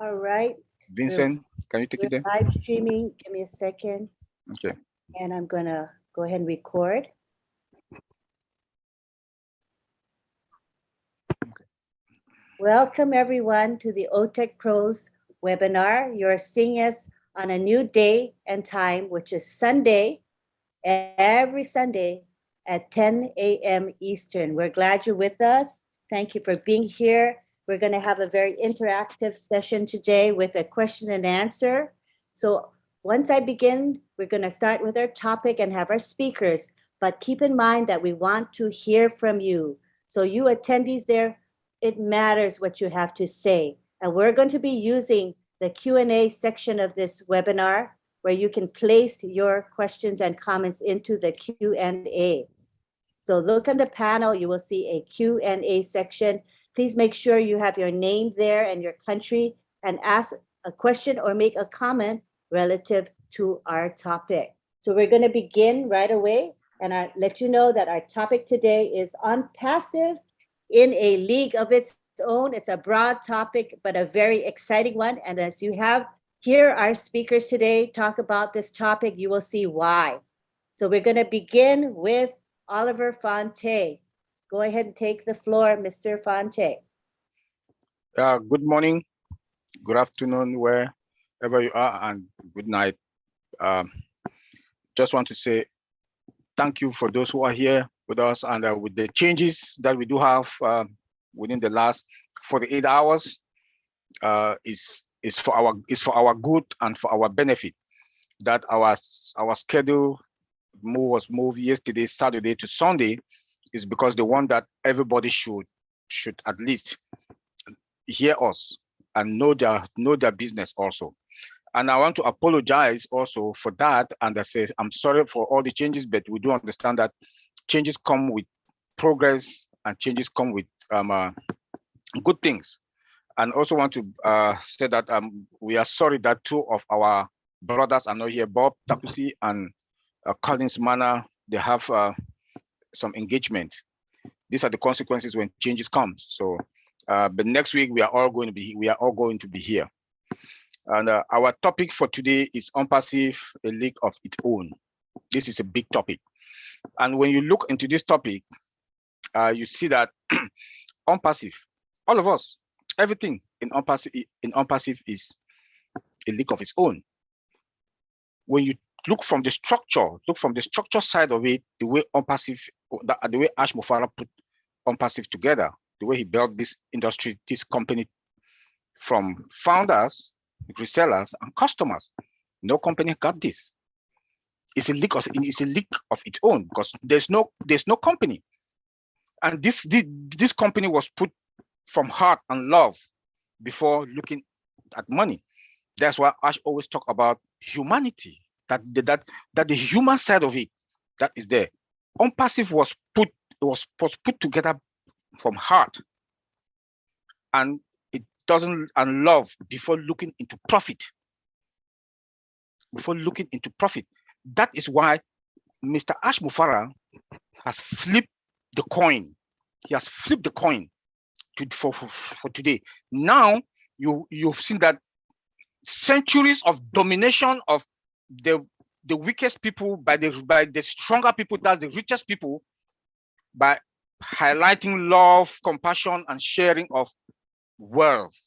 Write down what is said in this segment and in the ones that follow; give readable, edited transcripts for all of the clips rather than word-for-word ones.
All right. Vincent, can you take it there? Live streaming. Give me a second. Okay. And I'm going to go ahead and record. Okay. Welcome, everyone, to the Otech Pros webinar. You're seeing us on a new day and time, which is Sunday, every Sunday at 10 a.m. Eastern. We're glad you're with us. Thank you for being here. We're going to have a very interactive session today with a question and answer. So once I begin, we're going to start with our topic and have our speakers. But keep in mind that we want to hear from you. So you attendees there, it matters what you have to say. And we're going to be using the Q&A section of this webinar where you can place your questions and comments into the Q&A. So look on the panel, you will see a Q&A section. Please make sure you have your name there and your country and ask a question or make a comment relative to our topic. So we're going to begin right away, and I'll let you know that our topic today is on passive in a league of its own. It's a broad topic, but a very exciting one. And as you have here our speakers today talk about this topic, you will see why. So we're going to begin with Oliver Fonte. Go ahead and take the floor, Mr. Fonte. Good morning, good afternoon, wherever you are, and good night. Just want to say thank you for those who are here with us, and with the changes that we do have within the last 48 hours is for our good and for our benefit. That our schedule was moved yesterday, Saturday to Sunday, is because the one that everybody should at least hear us and know their business also. And I want to apologize also for that. And I say I'm sorry for all the changes, but we do understand that changes come with progress and changes come with good things. And also want to say that we are sorry that two of our brothers are not here, Bob Takusi and Collins Mana. They have some engagement. These are the consequences when changes come. So, but next week we are all going to be here. And our topic for today is unpassive, a league of its own. This is a big topic. And when you look into this topic, you see that unpassive, all of us, everything in unpassive is a league of its own. When you look from the structure side of it, the way unpassive, the way Ash Mufara put unpassive together, the way he built this industry, this company from founders, resellers, and customers. No company got this. It's a league of its own because there's no company. And this company was put from heart and love before looking at money. That's why Ash always talk about humanity, that the human side of it that is there. Unpassive was put together from heart, and it doesn't and love before looking into profit. That is why Mr. Ash Mufara has flipped the coin. He has flipped the coin for today. Now you've seen that centuries of domination of the weakest people by the stronger people, that's the richest people, by highlighting love, compassion, and sharing of wealth.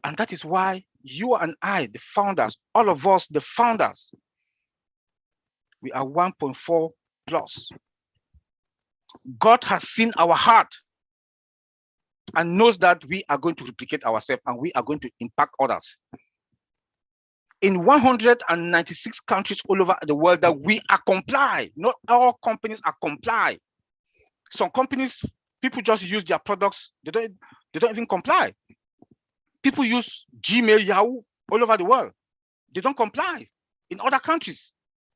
And that is why you and I, the founders, all of us, the founders, we are 1.4 plus. God has seen our heart and knows that we are going to replicate ourselves and we are going to impact others. In 196 countries all over the world that we are comply. Not all companies are comply. Some companies, people just use their products, they don't even comply. People use Gmail, Yahoo all over the world. They don't comply in other countries.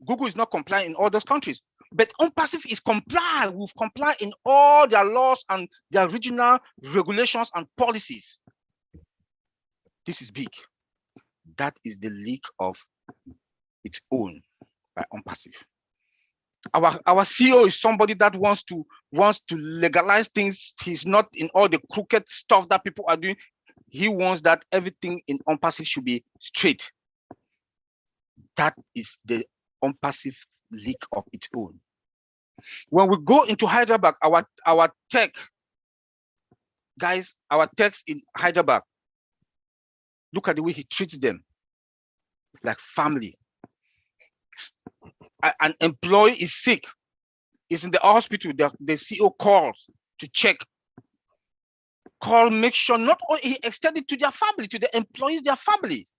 Google is not complying in all those countries. But unpassive is comply. We've complied in all their laws and their regional regulations and policies. This is big. That is the league of its own by unpassive. Our CEO is somebody that wants to legalize things. He's not in all the crooked stuff that people are doing. He wants that everything in OnPassive should be straight. That is the OnPassive league of its own. When we go into Hyderabad, our tech guys, our techs in Hyderabad, look at the way he treats them like family. An employee is sick, is in the hospital, the CEO calls to check. Make sure not only he extended to their family, to the employees, their families.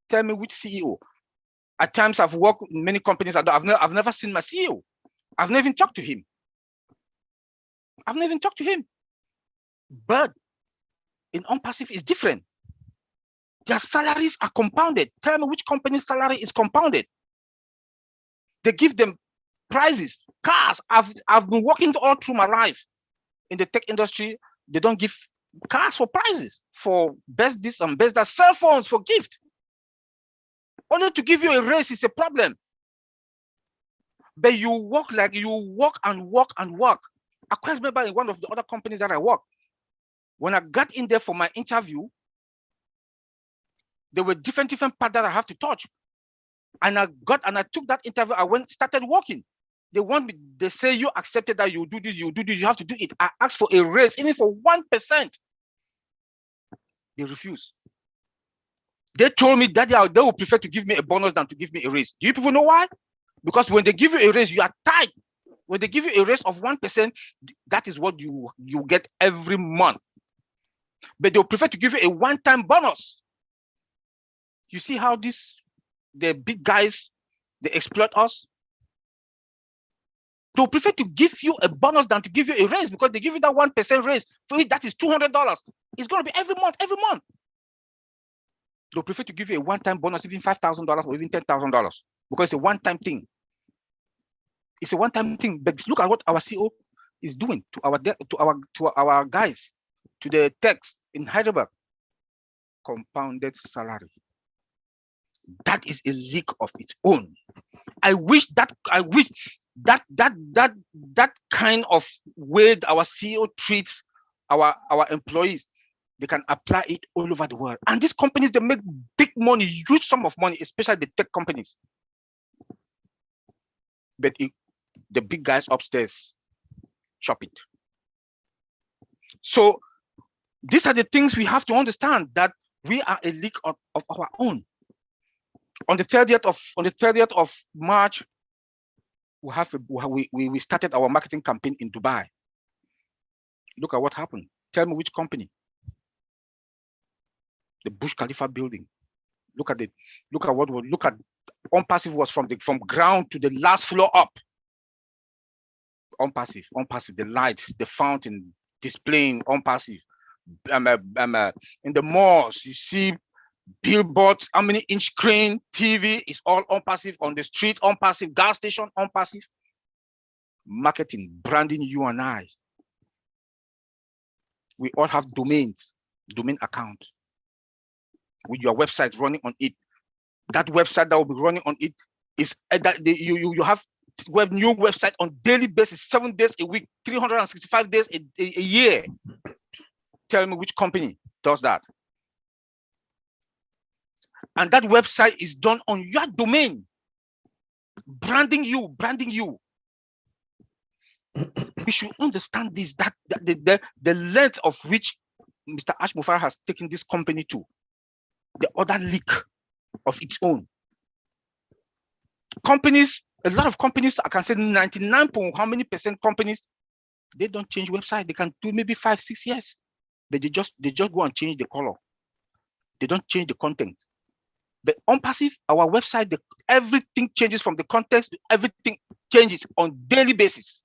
Tell me which CEO. At times I've worked in many companies. I've never seen my CEO. I've never even talked to him. But in OnPassive is different. Their salaries are compounded. Tell me which company's salary is compounded. They give them prizes, cars. I've been working all through my life in the tech industry. They don't give cars for prizes, for best this and best that, cell phones for gift. Only to give you a raise is a problem. But you work and work. I quite remember in one of the other companies that I work, when I got in there for my interview, there were different parts that I have to touch. And I took that interview, started working. They say you accepted that you do this, you have to do it. I asked for a raise, even for 1%. They refuse. They told me that they would prefer to give me a bonus than to give me a raise. Do you people know why? Because when they give you a raise, you are tied. When they give you a raise of 1%, that is what you get every month. But they'll prefer to give you a one-time bonus. You see how the big guys, they exploit us? They'll prefer to give you a bonus than to give you a raise, because they give you that 1% raise. For it, that is $200. It's going to be every month. They'll prefer to give you a one-time bonus, even $5,000 or even $10,000, because it's a one-time thing. It's a one-time thing. But look at what our CEO is doing to our guys, to the techs in Hyderabad. Compounded salary. That is a league of its own. I wish that kind of way our CEO treats our employees, they can apply it all over the world. And these companies, they make big money, huge sum of money, especially the tech companies. But the big guys upstairs chop it. So these are the things we have to understand, that we are a league of our own. On the 30th of March, we started our marketing campaign in Dubai. Look at what happened. Tell me which company. The Burj Khalifa building. Look at OnPassive was from ground to the last floor up. OnPassive, the lights, the fountain displaying OnPassive. In the malls, you see billboards, how many inch screen, TV is all OnPassive. On the street, OnPassive. Gas station, OnPassive. Marketing, branding, you and I. We all have domain account with your website running on it. That website that will be running on it is that you have new website on daily basis, 7 days a week, 365 days a year. Tell me which company does that. And that website is done on your domain, branding you. We should understand this, that the length of which Mr. Ash Mufara has taken this company to, the other league of its own. Companies, a lot of companies, I can say 99 how many percent companies, they don't change website. They can do maybe 5-6 years, but they just go and change the color. They don't change the content. But OnPassive, our website, everything changes from the context. Everything changes on daily basis.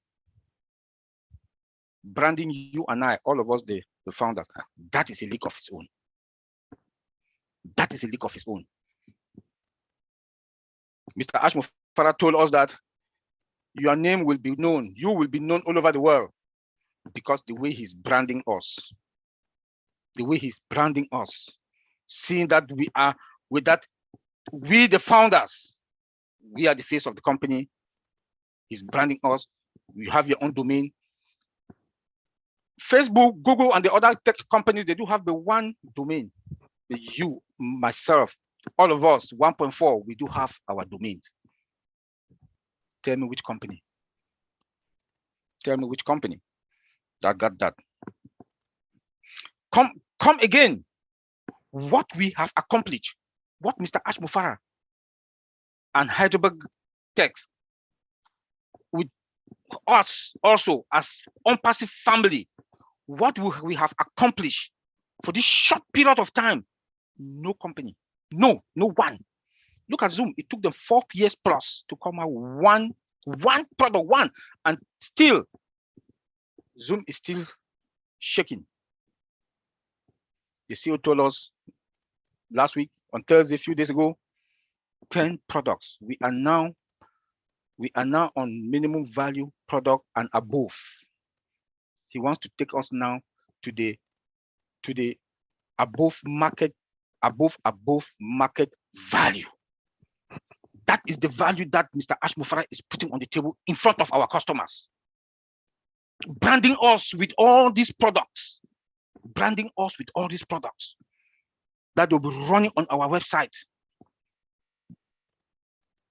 Branding, you and I, all of us, the founder, that is a league of its own. That is a league of its own. Mr. Ash Mufara told us that your name will be known. You will be known all over the world, because the way he's branding us, seeing that we are with that, we the founders, we are the face of the company. He's branding us. You have your own domain. Facebook, Google, and the other tech companies, they do have the one domain. You, myself, all of us, 1.4, we do have our domains. Tell me which company. Tell me which company that got that. Come again. What we have accomplished, what Mr. Ash Mufara and Heidelberg Techs, with us also as OnPassive family, what we have accomplished for this short period of time, no company, no one. Look at Zoom. It took them 4 years plus to come out one product, and still Zoom is still shaking. The CEO told us last week on Thursday, a few days ago, 10 products. We are now on minimum value product and above. He wants to take us now to the above market value. That is the value that Mr. Ash Mufara is putting on the table in front of our customers. Branding us with all these products. Branding us with all these products that will be running on our website.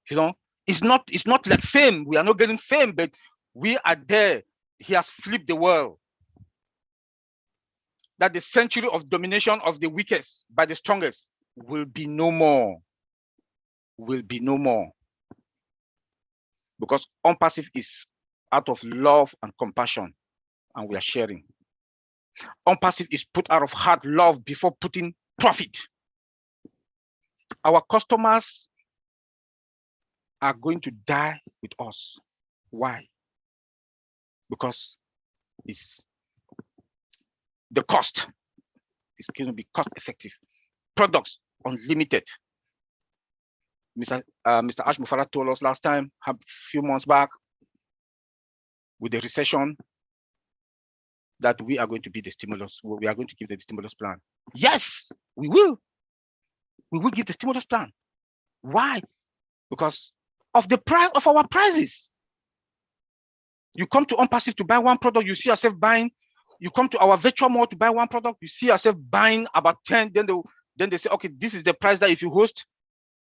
You know, it's not like fame. We are not getting fame, but we are there. He has flipped the world. That the century of domination of the weakest by the strongest will be no more. Will be no more. Because OnPassive is out of love and compassion, and we are sharing. OnPassive is put out of hard love before putting profit. Our customers are going to die with us. Why? Because it's the cost is going to be cost effective. Products unlimited. Mr. Ash Mufara told us last time, a few months back, with the recession, that we are going to be the stimulus. We are going to give the stimulus plan. Yes, we will. We will give the stimulus plan. Why? Because of the price of our prices. You come to OnPassive to buy one product, you see yourself buying. You come to our virtual mall to buy one product, you see yourself buying about 10. Then they say, okay, this is the price that if you host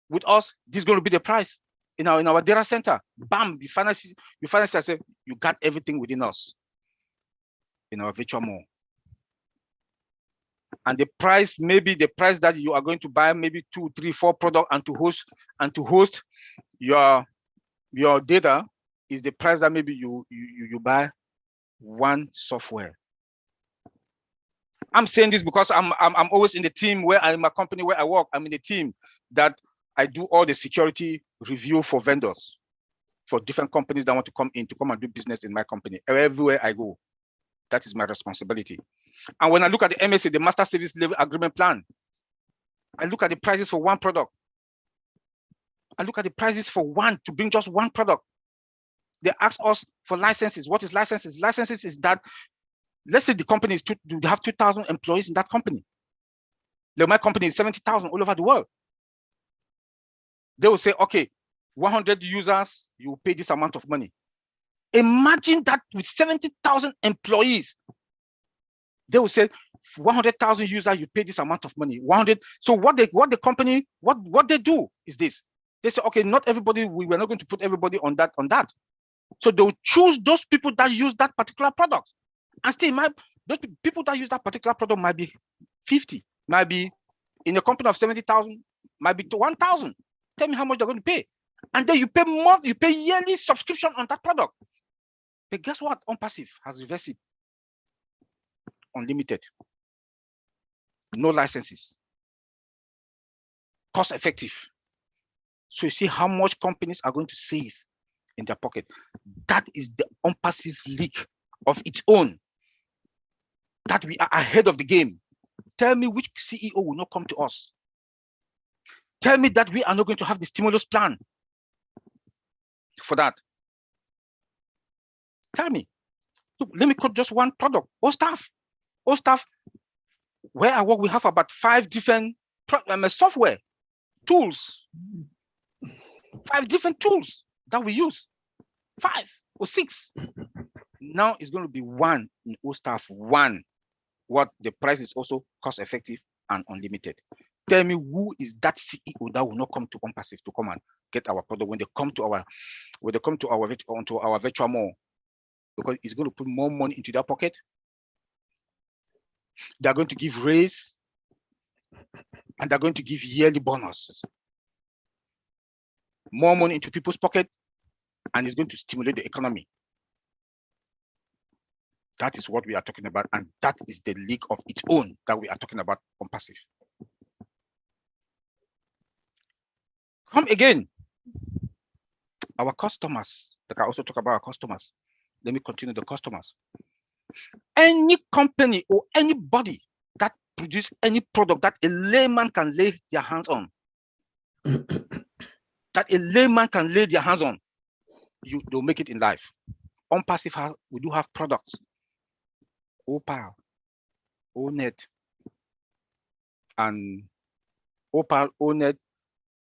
with us, this is going to be the price in our data center. Bam! You finally yourself, you got everything within us in our virtual mall. And the price, maybe the price that you are going to buy, maybe 2, 3, 4 products, and to host your data is the price that maybe you buy one software. I'm saying this because I'm always in the team where I'm a company where I work. I'm in the team that I do all the security review for vendors, for different companies that want to come and do business in my company. Everywhere I go, that is my responsibility. And when I look at the MSA, the Master Service Level Agreement Plan, I look at the prices for one product. I look at the prices for one, to bring just one product. They ask us for licenses. What is licenses? Licenses is that, let's say the company is they have 2,000 employees in that company. My company is 70,000 all over the world. They will say, okay, 100 users, you pay this amount of money. Imagine that with 70,000 employees, they will say 100,000 users, you pay this amount of money. 100. So what the company do is this. They say, okay, not everybody, we were not going to put everybody on that. So they'll choose those people that use that particular product. And still, those people that use that particular product might be 50, might be in a company of 70,000, might be to 1,000. Tell me how much they're going to pay. And then you pay you pay yearly subscription on that product. But guess what? OnPassive has reversed it. Unlimited. No licenses. Cost effective. So you see how much companies are going to save in their pocket. That is the OnPassive league of its own. That we are ahead of the game. Tell me which CEO will not come to us. Tell me that we are not going to have the stimulus plan for that. Tell me. Look, let me quote just one product. Otech. Where I work, we have about 5 different software tools. 5 different tools that we use. 5 or 6. Now it's going to be one in all staff, one. What the price is also cost effective and unlimited. Tell me who is that CEO that will not come to OnPassive to come and get our product when they come to our onto our virtual mall, because it's going to put more money into their pocket. They're going to give raise, and they're going to give yearly bonuses. More money into people's pocket, and it's going to stimulate the economy. That is what we are talking about, and that is the league of its own that we are talking about OnPassive. Come again. Our customers, like I also talk about our customers. Let me continue the customers. Any company or anybody that produce any product that a layman can lay their hands on, they'll make it in life. OnPassive, we do have products. Opal, Onet, and Opal, Onet,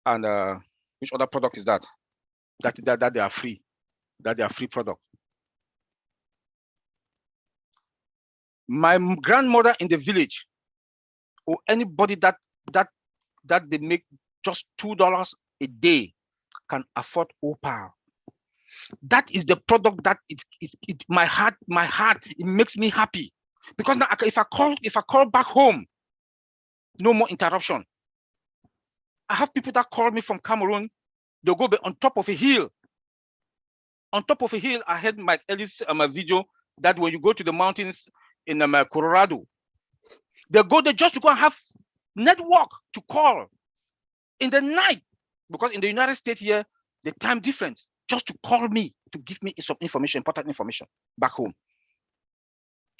and which other product is that? That they are free, that they are free product. My grandmother in the village, or anybody that they make just $2 a day, can afford Opal. That is the product that my heart, it makes me happy, because now if I call back home, no more interruption. I have people that call me from Cameroon. They'll go on top of a hill. On top of a hill, I heard Mike Ellis video that when you go to the mountains in Colorado, they go there just to go and have network to call in the night, because in the United States here, the time difference, just to call me, to give me some information, important information back home.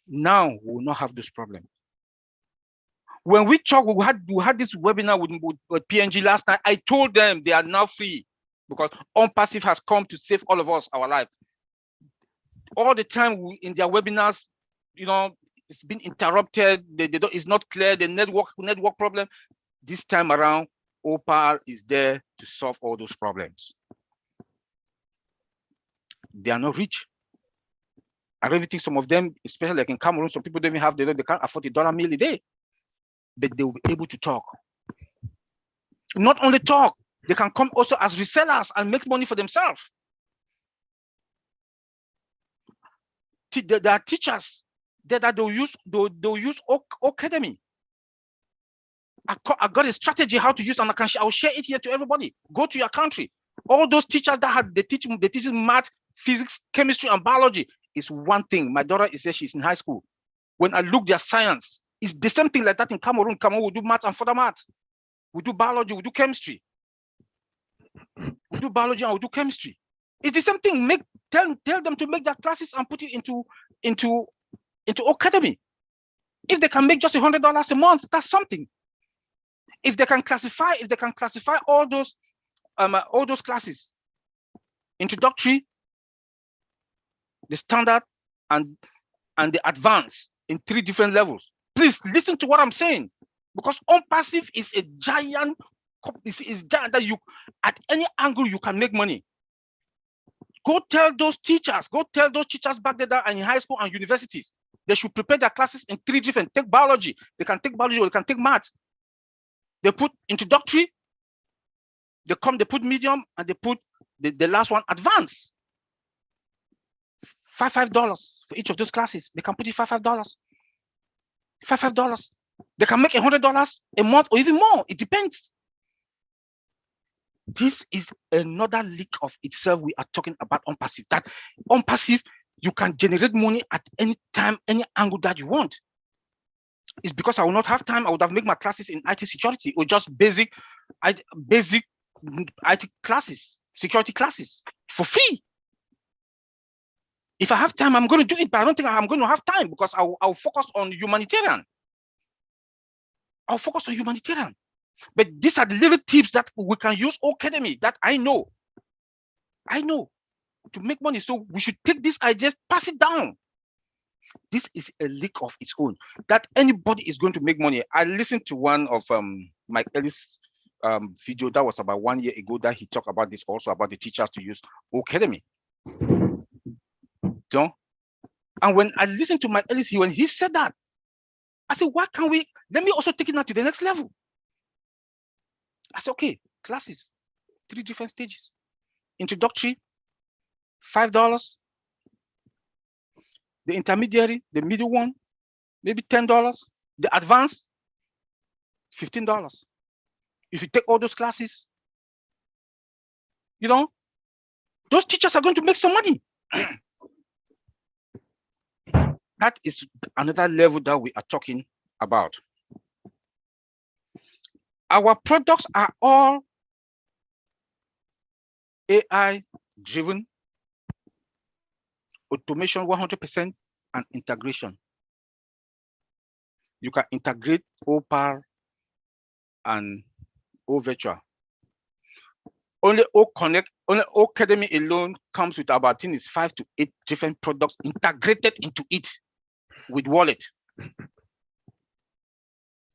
Now we will not have this problem. When we talk, we had this webinar with PNG last night. I told them they are now free, because OnPassive has come to save all of us, our life. All the time in their webinars, it's been interrupted. It's not clear. The network problem. This time around, Opal is there to solve all those problems. They are not rich. I really think some of them, especially like in Cameroon, some people don't even have, they can't afford $1 meal a day, but they will be able to talk. Not only talk, they can come also as resellers and make money for themselves. There are teachers that they'll use Academy. I got a strategy how to use, and I'll share it here to everybody. Go to your country. All those teachers that they teach math, physics, chemistry, and biology is one thing. My daughter is there, she's in high school. When I look their science, it's the same thing like that in Cameroon. Cameroon, we do math and further math. We do biology, we do chemistry. We do biology and we do chemistry. It's the same thing. Tell them to make their classes and put it into Academy. If they can make just $100 a month, that's something. If they can classify all those classes, introductory, the standard, and the advanced in 3 different levels. Please listen to what I'm saying, because OnPassive is a giant. Is giant that you, at any angle, you can make money. Go tell those teachers back there and in high school and universities, they should prepare their classes in 3 different. Take biology. They can take biology or they can take math. They put introductory, they put medium, and they put the last one, advanced. $5 for each of those classes. They can put it $5. $5. They can make $100 a month or even more. It depends. This is another league of itself. We are talking about OnPassive. That OnPassive, you can generate money at any time, any angle that you want. It's because I will not have time. I would have made my classes in IT security or just basic IT classes, security classes for free. If I have time, I'm going to do it, but I don't think I'm going to have time, because I'll focus on humanitarian. I'll focus on humanitarian. But these are the little tips that we can use Academy that I know to make money. So we should take these ideas, pass it down. This is a league of its own, that anybody is going to make money. I listened to one of Mike Ellis' video that was about 1 year ago, that he talked about this also, about the teachers to use Academy. And when I listened to Mike Ellis, when he said that, I said, why can't we, let me also take it now to the next level. I said, okay, classes, 3 different stages. Introductory, $5. The intermediary, the middle one, maybe $10. The advanced, $15. If you take all those classes, you know, those teachers are going to make some money. That is another level that we are talking about. Our products are all AI driven, automation 100%, and integration. You can integrate OPAR and OVirtual. Only OConnect, only Academy alone comes with about 5 to 8 different products integrated into it with wallet.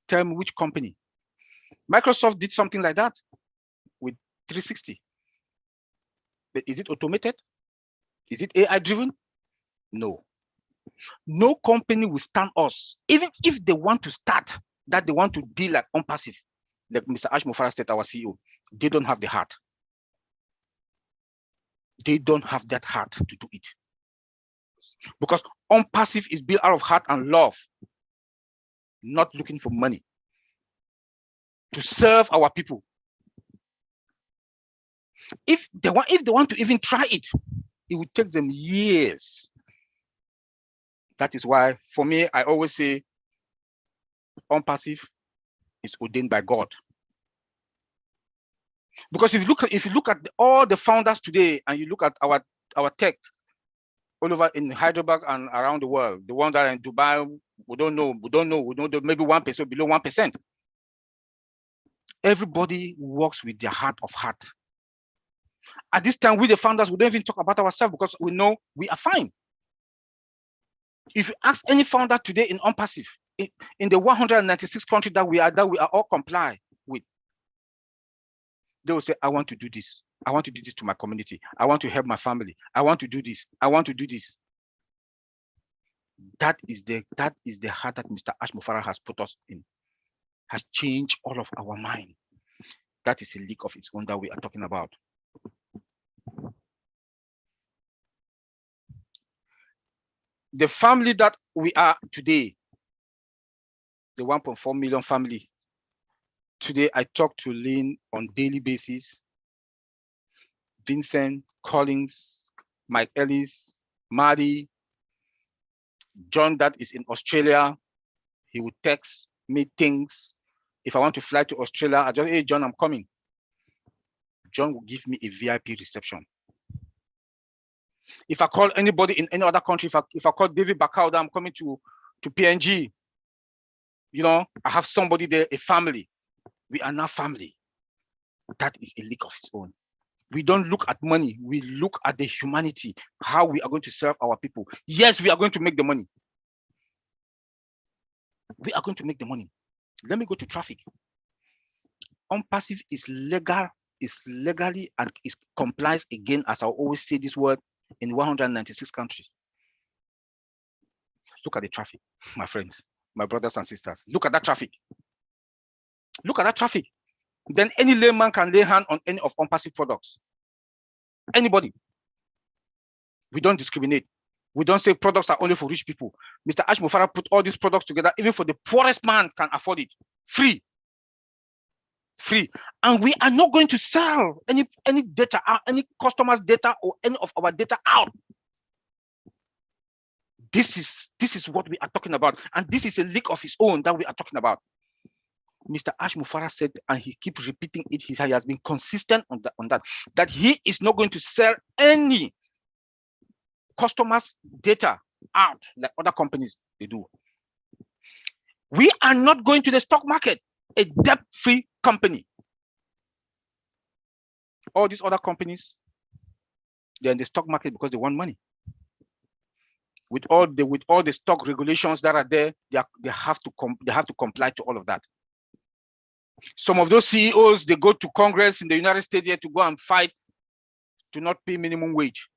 Tell me which company. Microsoft did something like that with 360. But is it automated? Is it AI driven? No. No company will stand us, even if they want to start, that they want to be like OnPassive, like Mr. Ash Mufara said, our CEO, they don't have the heart. They don't have that heart to do it. Because OnPassive is built out of heart and love, not looking for money, to serve our people. If they want to even try it, it would take them years. That is why, for me, I always say, OnPassive is ordained by God. Because if you look at all the founders today, and you look at our tech all over in Hyderabad and around the world, the ones that are in Dubai, we don't know, maybe 1%, below 1%. Everybody works with their heart of heart. At this time, we the founders, we don't even talk about ourselves because we know we are fine. If you ask any founder today in OnPassive, in the 196 countries that we are all comply with, they will say, I want to do this. I want to do this to my community. I want to help my family. I want to do this. I want to do this. That is the heart that Mr. Ash Mufara has put us in, has changed all of our mind. That is a league of its own that we are talking about. The family that we are today, the 1.4 million family, today I talk to Lynn on daily basis. Vincent, Collins, Mike Ellis, Marty, John that is in Australia, he would text me things. If I want to fly to Australia, I just, hey, John, I'm coming. John will give me a VIP reception. If I call anybody in any other country, if I call David Bakauda, I'm coming to PNG, you know, I have somebody there, a family. We are now family. That is a league of its own. We don't look at money. We look at the humanity, how we are going to serve our people. Yes, we are going to make the money. We are going to make the money. Let me go to traffic. OnPassive is legal, is legally, and it complies again, as I always say this word, in 196 countries. Look at the traffic, my friends, my brothers and sisters. Look at that traffic. Look at that traffic. Then any layman can lay hand on any of OnPassive products. Anybody. We don't discriminate. We don't say products are only for rich people. Mr. Ash Mufara put all these products together, even for the poorest man can afford it. Free. Free. And we are not going to sell any data out, any customers' data or any of our data out. This is what we are talking about. And this is a league of its own that we are talking about. Mr. Ash Mufara said, and he keeps repeating it, he has been consistent on that he is not going to sell any customers' data out like other companies they do. We are not going to the stock market, a debt-free company. All these other companies, they're in the stock market because they want money. With all the stock regulations that are there, they have to comply to all of that. Some of those CEOs, they go to Congress in the United States here to go and fight to not pay minimum wage.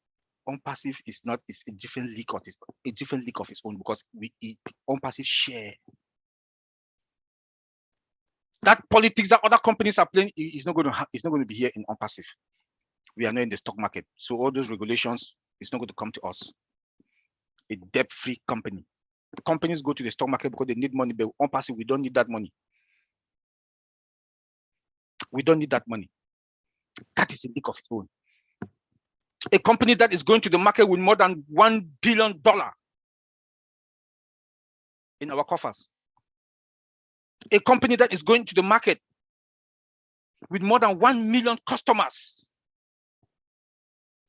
on passive is not, it's a different league of its own, because on passive share. That politics that other companies are playing is not going to be here in on passive. We are not in the stock market, so all those regulations is not going to come to us. A debt-free company. The companies go to the stock market because they need money, but on passive, we don't need that money. We don't need that money. That is a league of its own. A company that is going to the market with more than $1 billion in our coffers. A company that is going to the market with more than 1 million customers.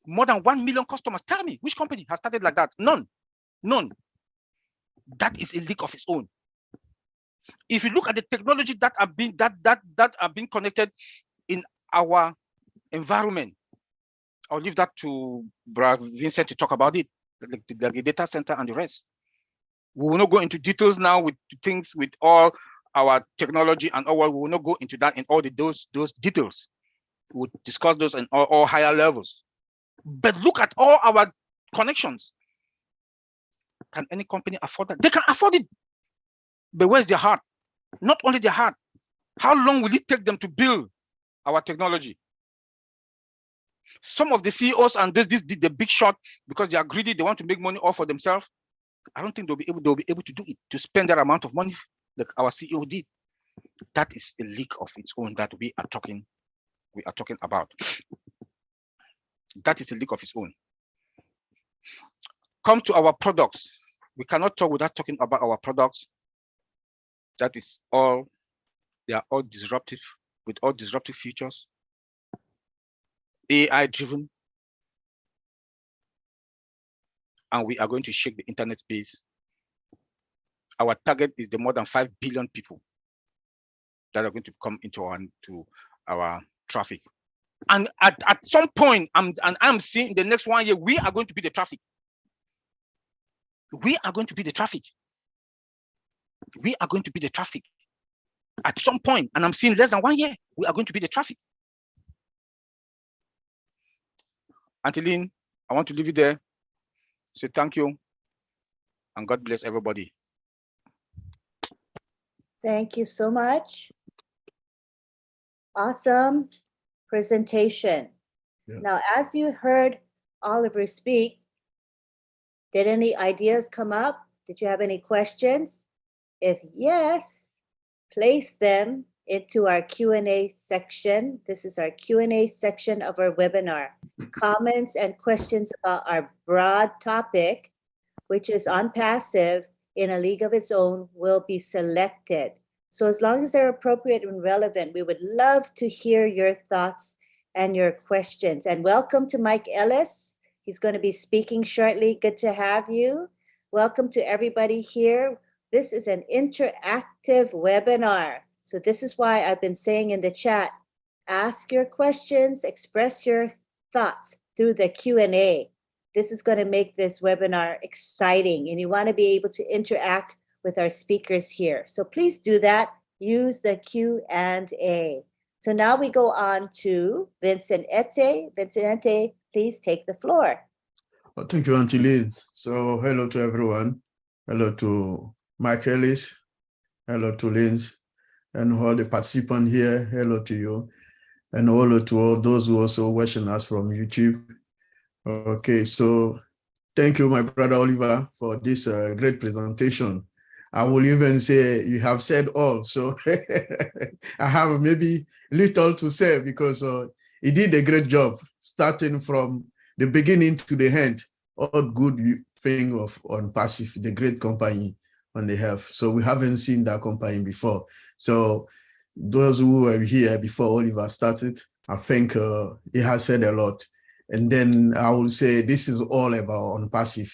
More than 1 million customers. Tell me, which company has started like that? None. None. That is a league of its own. If you look at the technology that are being connected in our environment, I'll leave that to Brother Vincent to talk about it, like the data center and the rest. We will not go into details now with things with all our technology and all. We will not go into that in all those details. We'll discuss those in all higher levels. But look at all our connections. Can any company afford that? They can afford it. But where's their heart? Not only their heart. How long will it take them to build our technology? Some of the CEOs and this did the big shot because they are greedy. They want to make money all for themselves. I don't think they'll be able to do it, to spend that amount of money like our CEO did. That is a league of its own that we are talking about. That is a league of its own. Come to our products. We cannot talk without talking about our products. That is all. They are all disruptive, with all disruptive features. AI driven. And we are going to shake the internet space. Our target is the more than 5 billion people that are going to come into our traffic. And at some point, I'm seeing in the next 1 year, we are going to be the traffic. We are going to be the traffic. We are going to be the traffic. At some point, and I'm seeing less than 1 year, we are going to be the traffic. Anteline, I want to leave you there. Say thank you, and God bless everybody. Thank you so much. Awesome presentation. Yeah. Now, as you heard Oliver speak, did any ideas come up? Did you have any questions? If yes, place them into our Q&A section. This is our Q&A section of our webinar. Comments and questions about our broad topic, which is on passive in a league of its own, will be selected. So as long as they're appropriate and relevant, we would love to hear your thoughts and your questions. And welcome to Mike Ellis. He's going to be speaking shortly. Good to have you. Welcome to everybody here. This is an interactive webinar. So this is why I've been saying in the chat, ask your questions, express your thoughts through the Q&A. This is going to make this webinar exciting, and you want to be able to interact with our speakers here. So please do that. Use the Q&A. So now we go on to Vincent Ete. Vincent Ete, please take the floor. Well, thank you, Auntie Lynn. So hello to everyone. Hello to Mike Ellis. Hello to Lynn. And all the participants here, hello to you. And hello to all those who also watching us from YouTube. Okay, so thank you, my brother Oliver, for this great presentation. I will even say you have said all, so I have maybe little to say because he did a great job, starting from the beginning to the end, all good thing on passive, the great company on the health. So we haven't seen that company before. So those who were here before Oliver started, I think he has said a lot. And then I will say this is all about on passive.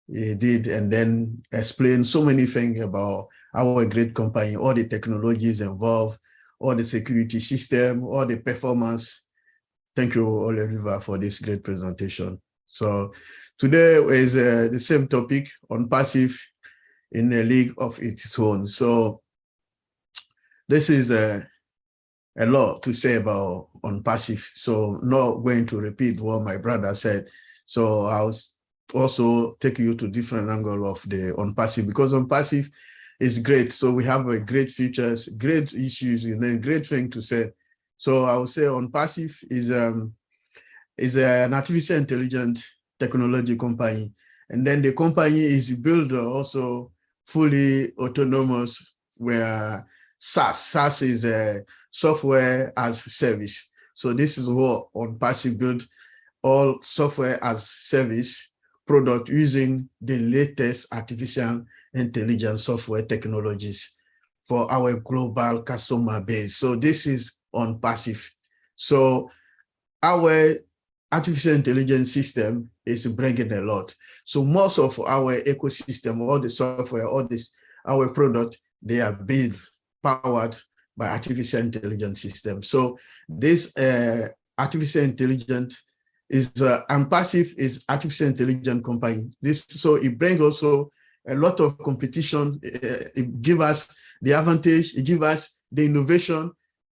He did, and then explain so many things about our great company, all the technologies involved, all the security system, all the performance. Thank you, Oliver, for this great presentation. So today is the same topic on passive in a league of its own. So this is a lot to say about on passive. So not going to repeat what my brother said. So I'll also take you to different angle of the on-passive, because on-passive is great. So we have a great features, great issues, and then great thing to say. So I would say on-passive is an artificial intelligence technology company. And then the company is built also fully autonomous, where SaaS is a software as service. So this is what on-passive build, all software as service product using the latest artificial intelligence software technologies for our global customer base. So this is on-passive. So our artificial intelligence system is bringing a lot. So most of our ecosystem, all the software, all this, our product, they are built, powered by artificial intelligence system. So this artificial intelligence is on-passive is artificial intelligence company. So it brings also a lot of competition. It gives us the advantage. It gives us the innovation.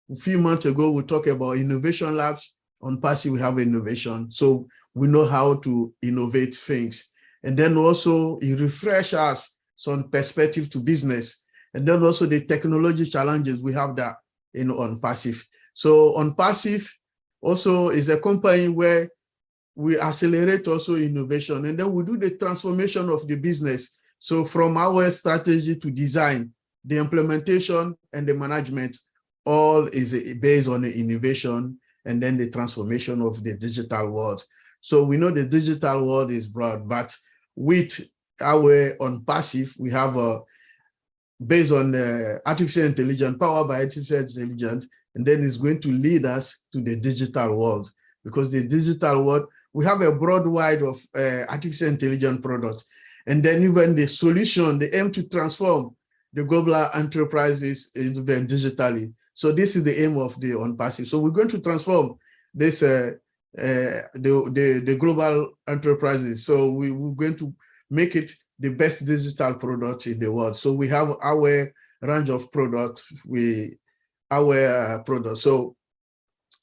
A few months ago, we talked about innovation labs. On-passive, we have innovation. So we know how to innovate things. And then also it refreshes us some perspective to business. And then also the technology challenges, we have that on-passive. So on-passive also is a company where we accelerate also innovation, and then we do the transformation of the business. So from our strategy to design, the implementation and the management, all is based on the innovation and then the transformation of the digital world. So we know the digital world is broad, but with our on-passive, we have based on artificial intelligence, powered by artificial intelligence, and then it's going to lead us to the digital world, because the digital world, we have a broad wide of artificial intelligence products. And then even the solution, the aim to transform the global enterprises even digitally. So this is the aim of the on-passive. So we're going to transform this the global enterprises. So we're going to make it the best digital product in the world. So we have our range of products, our products. So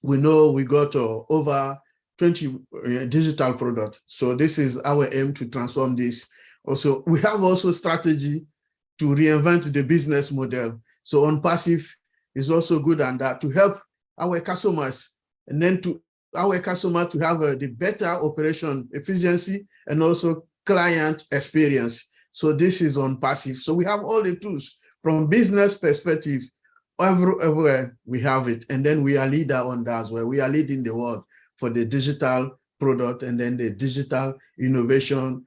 we know we got over 20 digital products. So this is our aim to transform this. Also, we have also strategy to reinvent the business model. So on-passive is also good on that, to help our customers, and then to our customer to have the better operation efficiency and also client experience. So this is on-passive. So we have all the tools from business perspective. Everywhere we have it, and then we are leader on that as well. We are leading the world for the digital product, and then the digital innovation,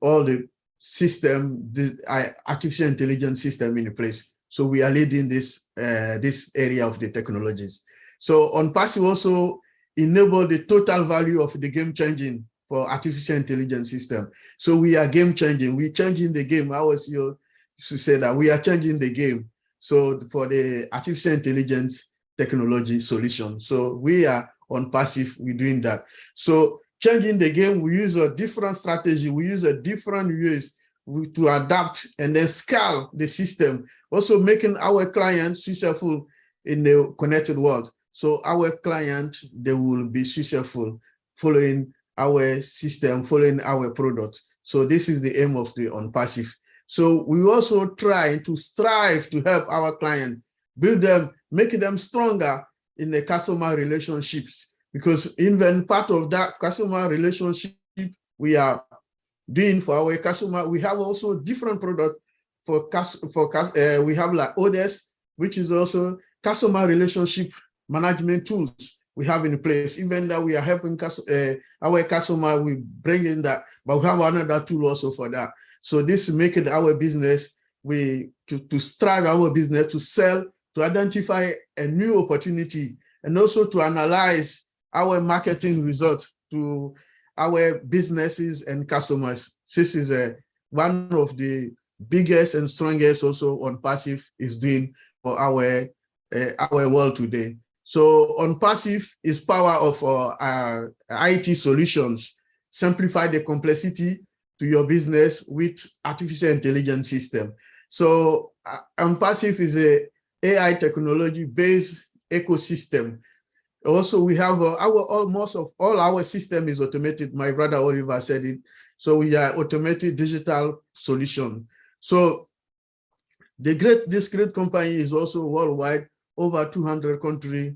all the system, the artificial intelligence system in place. So we are leading this this area of the technologies. So on-passive also enable the total value of the game changing for artificial intelligence system. So we are game changing. We're changing the game. I was used to say that we are changing the game. So for the artificial intelligence technology solution. So we are on-passive, we're doing that. So changing the game, we use a different strategy. We use a different ways to adapt and then scale the system. Also making our clients successful in the connected world. So our client, they will be successful following our system, following our product. So this is the aim of the on-passive. So we also try to strive to help our client, build them, make them stronger in the customer relationships, because even part of that customer relationship we are doing for our customer, we have also different product for we have like Otech, which is also customer relationship management tools we have in place. Even that we are helping our customer, we bring in that, but we have another tool also for that. So this is making our business, to strive our business, to sell, to identify a new opportunity, and also to analyze our marketing results to our businesses and customers. This is one of the biggest and strongest also on-passive is doing for our world today. So on-passive is power of our IT solutions, simplify the complexity to your business with artificial intelligence system. So on-passive is a AI technology-based ecosystem Also, we have almost of all our system is automated. My brother Oliver said it. So we are automated digital solution. So this great company is also worldwide, over 200 countries.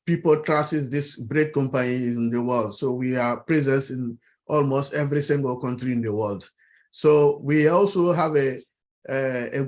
People trust this great company in the world. So we are present in almost every single country in the world. So we also have a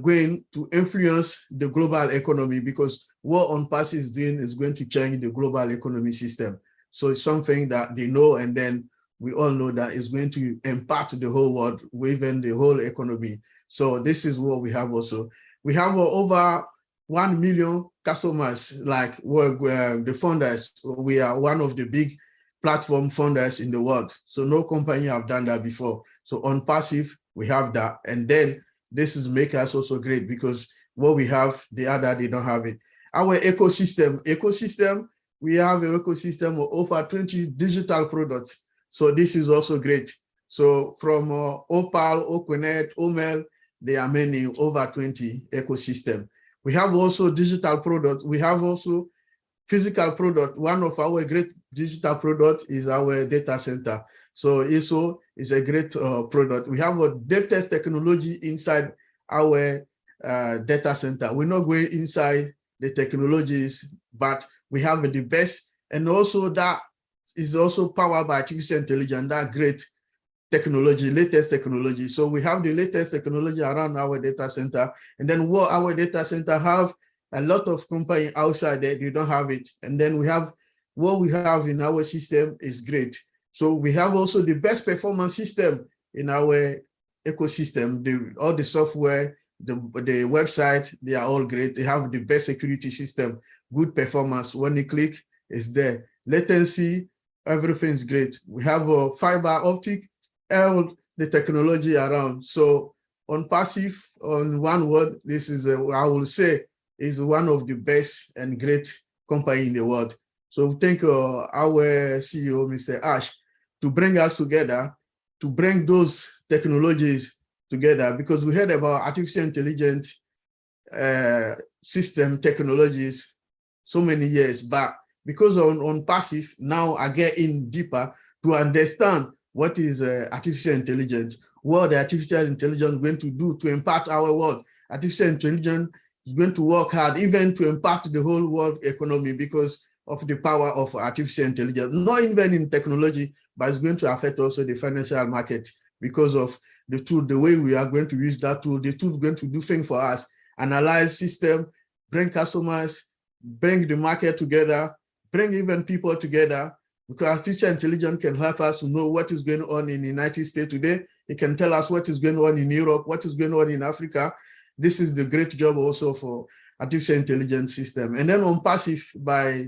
going to influence the global economy, because what OnPass is doing is going to change the global economy system. So it's something that they know, and then we all know that it's going to impact the whole world, even the whole economy. So this is what we have also. We have over 1 million customers, like the funders. We are one of the big platform funders in the world. So no company have done that before. So on passive, we have that. And then this is make us also great, because what we have, the other, they don't have it. Our ecosystem, we have an ecosystem of over 20 digital products. So this is also great. So from Opal, Oconet, Omel, there are many, over 20 ecosystem. We have also digital products. We have also physical product. One of our great digital product is our data center. So ISO is a great product. We have a latest technology inside our data center. We're not going inside the technologies, but we have the best. And also that is also powered by artificial intelligence, that great technology, latest technology. So we have the latest technology around our data center. And then what our data center have, a lot of company outside there, they don't have it. And then we have what we have in our system is great. So we have also the best performance system in our ecosystem. All the software, the website, they are all great. They have the best security system, good performance. When you click, it's there. Latency, everything's great. We have a fiber optic, all the technology around. So on passive, on one word, this is, I will say, is one of the best and great company in the world. So thank our CEO, Mr. Ash, to bring us together, to bring those technologies together, because we heard about artificial intelligence system technologies so many years back. Because on passive, now I get in deeper to understand what is artificial intelligence, what the artificial intelligence is going to do to impact our world. Artificial intelligence is going to work hard even to impact the whole world economy because of the power of artificial intelligence, not even in technology, but it's going to affect also the financial market because of the tool, the way we are going to use that tool. The tool is going to do things for us, analyze system, bring customers, bring the market together, bring even people together, because artificial intelligence can help us to know what is going on in the United States today. It can tell us what is going on in Europe, what is going on in Africa. This is the great job also for artificial intelligence system. And then on passive by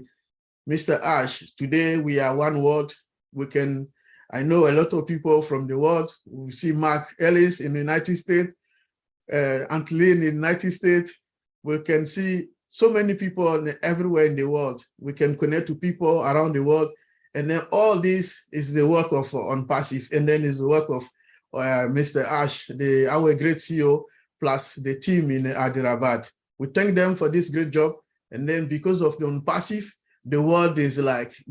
Mr. Ash, today we are one world. I know a lot of people from the world. We see Mark Ellis in the United States, Antlin in the United States. We can see so many people everywhere in the world. We can connect to people around the world. And then all this is the work of on passive, and then is the work of Mr. Ash, our great CEO, plus the team in Hyderabad. We thank them for this great job. And then because of the on passive, the world is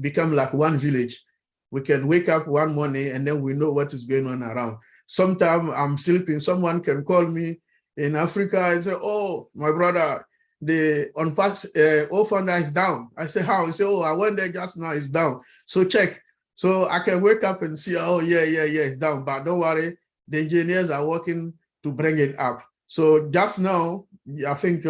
become like one village. We can wake up one morning and then we know what is going on around. Sometimes I'm sleeping, someone can call me in Africa and say, oh, my brother, the OnPass O-Funder is down. I say, how? He say, oh, I went there just now, it's down. So check. So I can wake up and see, oh, yeah, it's down. But don't worry, the engineers are working to bring it up. So just now, I think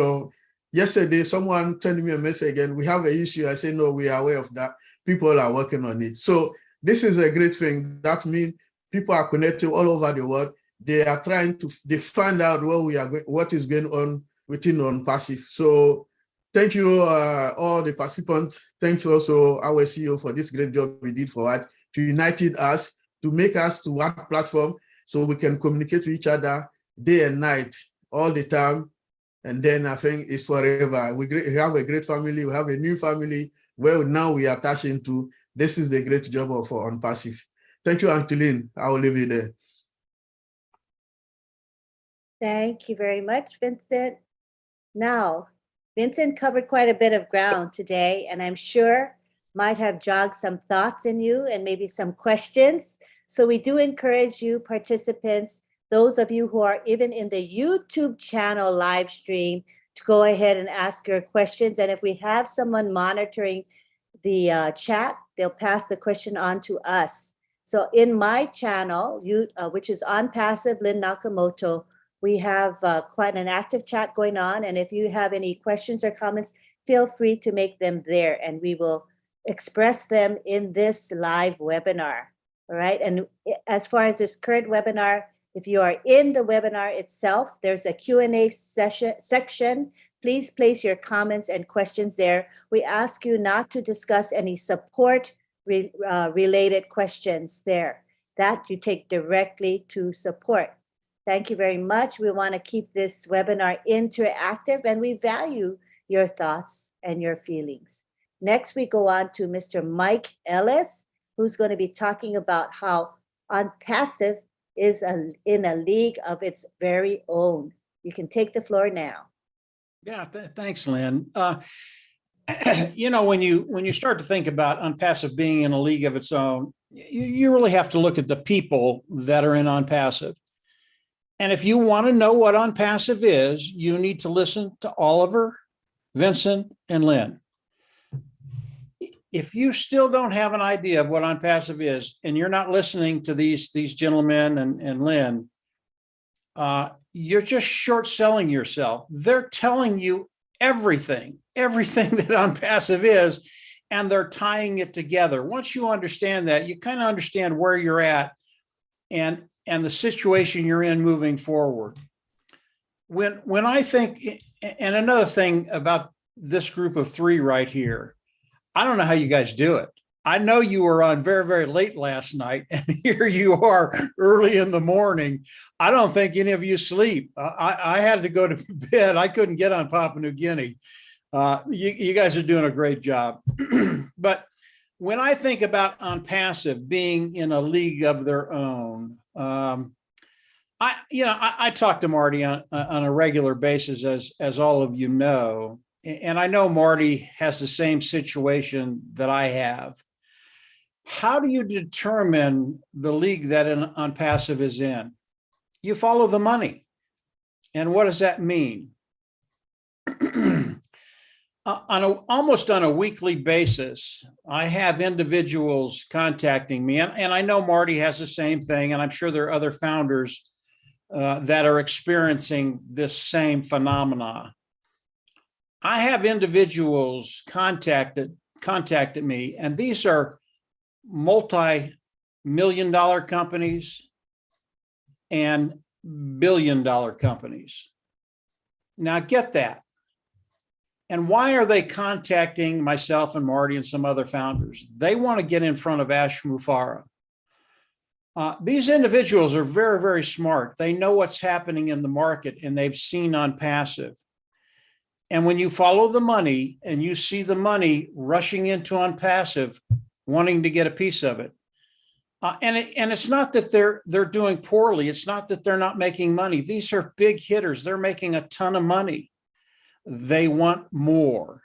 yesterday, someone sent me a message again, we have an issue. I say, no, we are aware of that. People are working on it. So this is a great thing. That means people are connected all over the world. They are trying to find out what is going on within on passive. So thank you, all the participants. Thank you also our CEO for this great job we did for us, to united us, to make us to one platform so we can communicate to each other day and night, all the time. And then I think it's forever. We have a great family. We have a new family where now we are attaching to. This is the great job of on passive. Thank you, Anteline. I will leave it there. Thank you very much, Vincent. Now, Vincent covered quite a bit of ground today, and I'm sure might have jogged some thoughts in you and maybe some questions. So we do encourage you participants, those of you who are even in the YouTube channel live stream, to go ahead and ask your questions. And if we have someone monitoring the chat, they'll pass the question on to us. So in my channel, which is On Passive Lynn Nakamoto, we have quite an active chat going on. And if you have any questions or comments, feel free to make them there and we will express them in this live webinar. All right. And as far as this current webinar, if you are in the webinar itself, there's a Q&A section. Please place your comments and questions there. We ask you not to discuss any support related questions there. That you take directly to support. Thank you very much. We want to keep this webinar interactive and we value your thoughts and your feelings. Next, we go on to Mr. Mike Ellis, who's going to be talking about how OnPassive is in a league of its very own. You can take the floor now. Yeah, thanks, Lynn. You know, when you start to think about OnPassive being in a league of its own, you really have to look at the people that are in OnPassive. And if you want to know what OnPassive is, you need to listen to Oliver, Vincent, and Lynn. If you still don't have an idea of what OnPassive is, and you're not listening to these gentlemen and Lynn, you're just short selling yourself. They're telling you everything that OnPassive is, and they're tying it together. Once you understand that, you kind of understand where you're at and the situation you're in moving forward. When I think, and another thing about this group of three right here, I don't know how you guys do it. I know you were on very, very late last night, and here you are early in the morning. I don't think any of you sleep. I had to go to bed. I couldn't get on Papua New Guinea. You guys are doing a great job. But when I think about OnPassive being in a league of their own, I talk to Marty on a regular basis, as all of you know, and I know Marty has the same situation that I have. How do you determine the league that OnPassive is in? You follow the money. And what does that mean? Almost on a weekly basis, I have individuals contacting me, and I know Marty has the same thing, and I'm sure there are other founders that are experiencing this same phenomena. I have individuals contacted me, and these are multi-million-dollar companies and billion-dollar companies. Now get that. And why are they contacting myself and Marty and some other founders? They want to get in front of Ash Mufareh. These individuals are very, very smart. They know what's happening in the market, and they've seen OnPassive. And when you follow the money and you see the money rushing into OnPassive, wanting to get a piece of it, and it's not that they're doing poorly. It's not that they're not making money. These are big hitters. They're making a ton of money. They want more,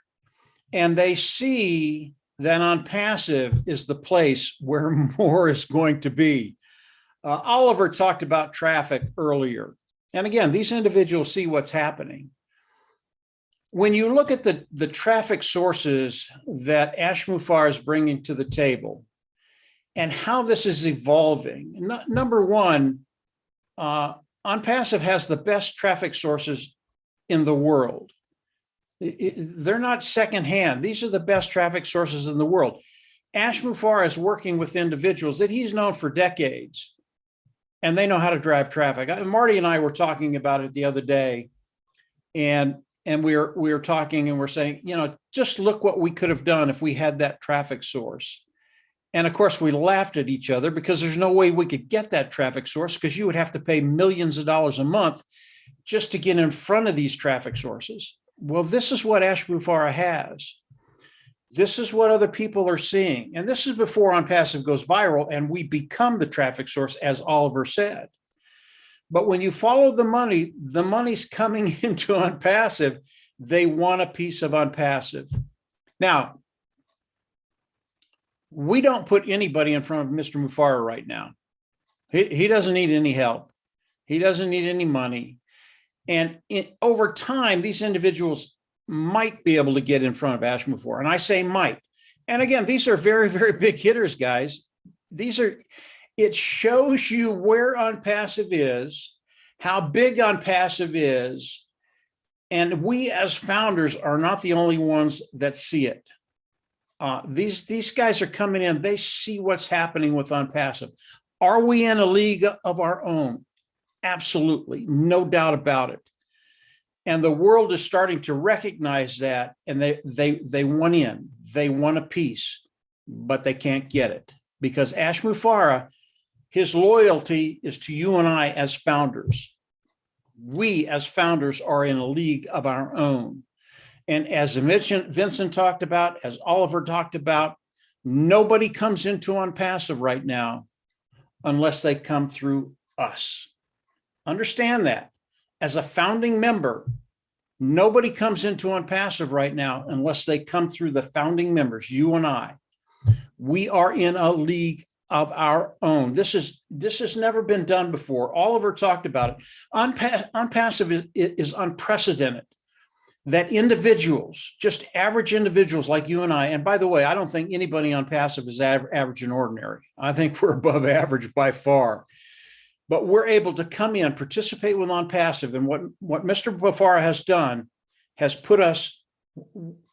and they see that OnPassive is the place where more is going to be. Oliver talked about traffic earlier, and again, these individuals see what's happening. When you look at the traffic sources that Ash Mufareh is bringing to the table and how this is evolving, number one, OnPassive has the best traffic sources in the world. They're not secondhand. These are the best traffic sources in the world. Ash Mufareh is working with individuals that he's known for decades, and they know how to drive traffic. Marty and I were talking about it the other day, and we were talking and we're saying, just look what we could have done if we had that traffic source. And of course, we laughed at each other because there's no way we could get that traffic source, because you would have to pay millions of dollars a month just to get in front of these traffic sources. Well, this is what Ash Mufareh has. This is what other people are seeing. And this is before OnPassive goes viral and we become the traffic source, as Oliver said. But when you follow the money's coming into OnPassive. They want a piece of OnPassive. Now, We don't put anybody in front of Mr. Mufara right now. He doesn't need any help. He doesn't need any money. And over time, these individuals might be able to get in front of Ash Mufara. And I say might. And again, these are very, very big hitters, guys. It shows you where OnPassive is, how big OnPassive is. And we as founders are not the only ones that see it. These guys are coming in. They see what's happening with OnPassive. Are we in a league of our own? Absolutely, no doubt about it. And the world is starting to recognize that, and they want in. They want a piece, but they can't get it because Ash Mufara, his loyalty is to you and I as founders. We as founders are in a league of our own. And as Vincent talked about, as Oliver talked about, nobody comes into OnPassive right now unless they come through us. Understand that. As a founding member, nobody comes into OnPassive right now unless they come through the founding members, you and I. We are in a league of our own. This has never been done before. Oliver talked about it. OnPassive is unprecedented. That individuals, just average individuals like you and I, and by the way, I don't think anybody OnPassive is average and ordinary. I think we're above average by far. But we're able to come in, participate with OnPassive, and what Mr. Mufara has done has put us,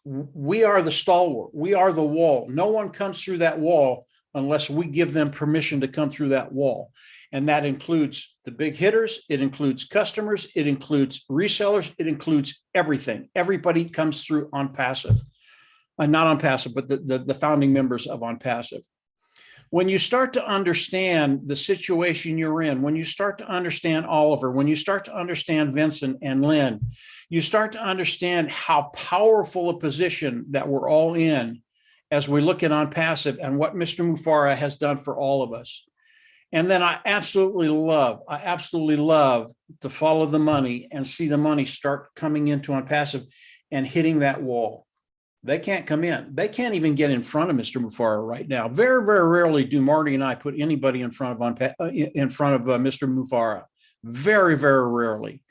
we are the stalwart, we are the wall. No one comes through that wall unless we give them permission to come through that wall. And that includes the big hitters, it includes customers, it includes resellers, it includes everything. Everybody comes through OnPassive. Not OnPassive, but the founding members of OnPassive. When you start to understand the situation you're in, when you start to understand Oliver, when you start to understand Vincent and Lynn, you start to understand how powerful a position that we're all in as we look at OnPassive and what Mr. Mufara has done for all of us. And then I absolutely love to follow the money and see the money start coming into OnPassive and hitting that wall. They can't come in. They can't even get in front of Mr. Mufara right now. Very, very rarely do Marty and I put anybody in front of Mr. Mufara. Very, very rarely.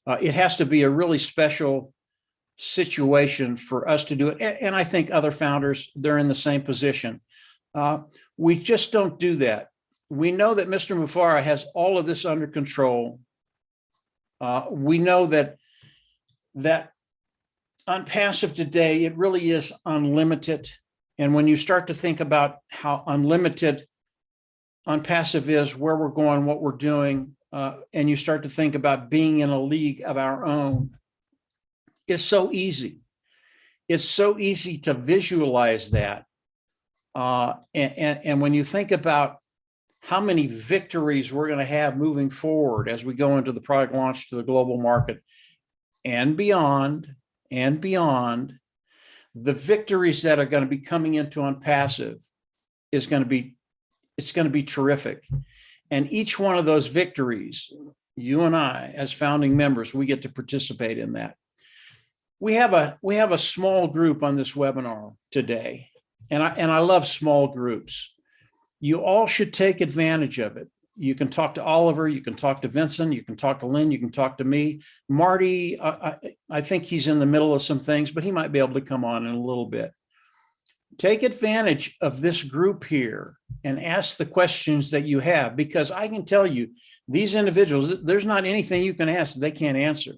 It has to be a really special situation for us to do it. And I think other founders, they're in the same position. We just don't do that. We know that Mr. Mufara has all of this under control. We know that OnPassive today, it really is unlimited. And when you start to think about how unlimited OnPassive is, where we're going, what we're doing, and you start to think about being in a league of our own, it's so easy. It's so easy to visualize that. And when you think about how many victories we're going to have moving forward as we go into the product launch to the global market and beyond, the victories that are going to be coming into OnPassive it's going to be terrific. And each one of those victories, you and I, as founding members, we get to participate in that. We have a small group on this webinar today, and I love small groups. You all should take advantage of it. You can talk to Oliver, you can talk to Vincent, you can talk to Lynn, you can talk to me. Marty, I think he's in the middle of some things, but he might be able to come on in a little bit. Take advantage of this group here and ask the questions that you have, because I can tell you, these individuals, there's not anything you can ask that they can't answer.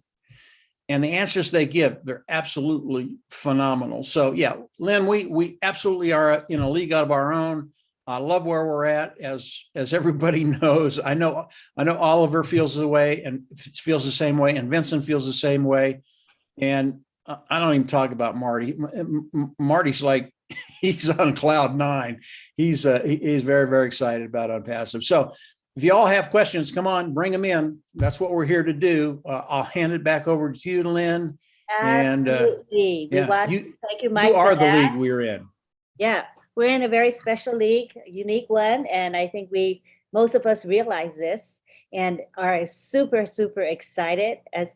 And the answers they give, they're absolutely phenomenal. So yeah, Lynn, we absolutely are in a league of our own. I love where we're at, as everybody knows. I know Oliver feels the way and feels the same way, and Vincent feels the same way. And I don't even talk about Marty. Marty's like, he's on cloud nine. He's very, very excited about OnPassive. So if you all have questions, come on, bring them in. That's what we're here to do. I'll hand it back over to you, Lynn. Absolutely. And, thank you, Mike. You are the league we're in. Yeah, we're in a very special league, a unique one. And I think most of us realize this and are super, super excited as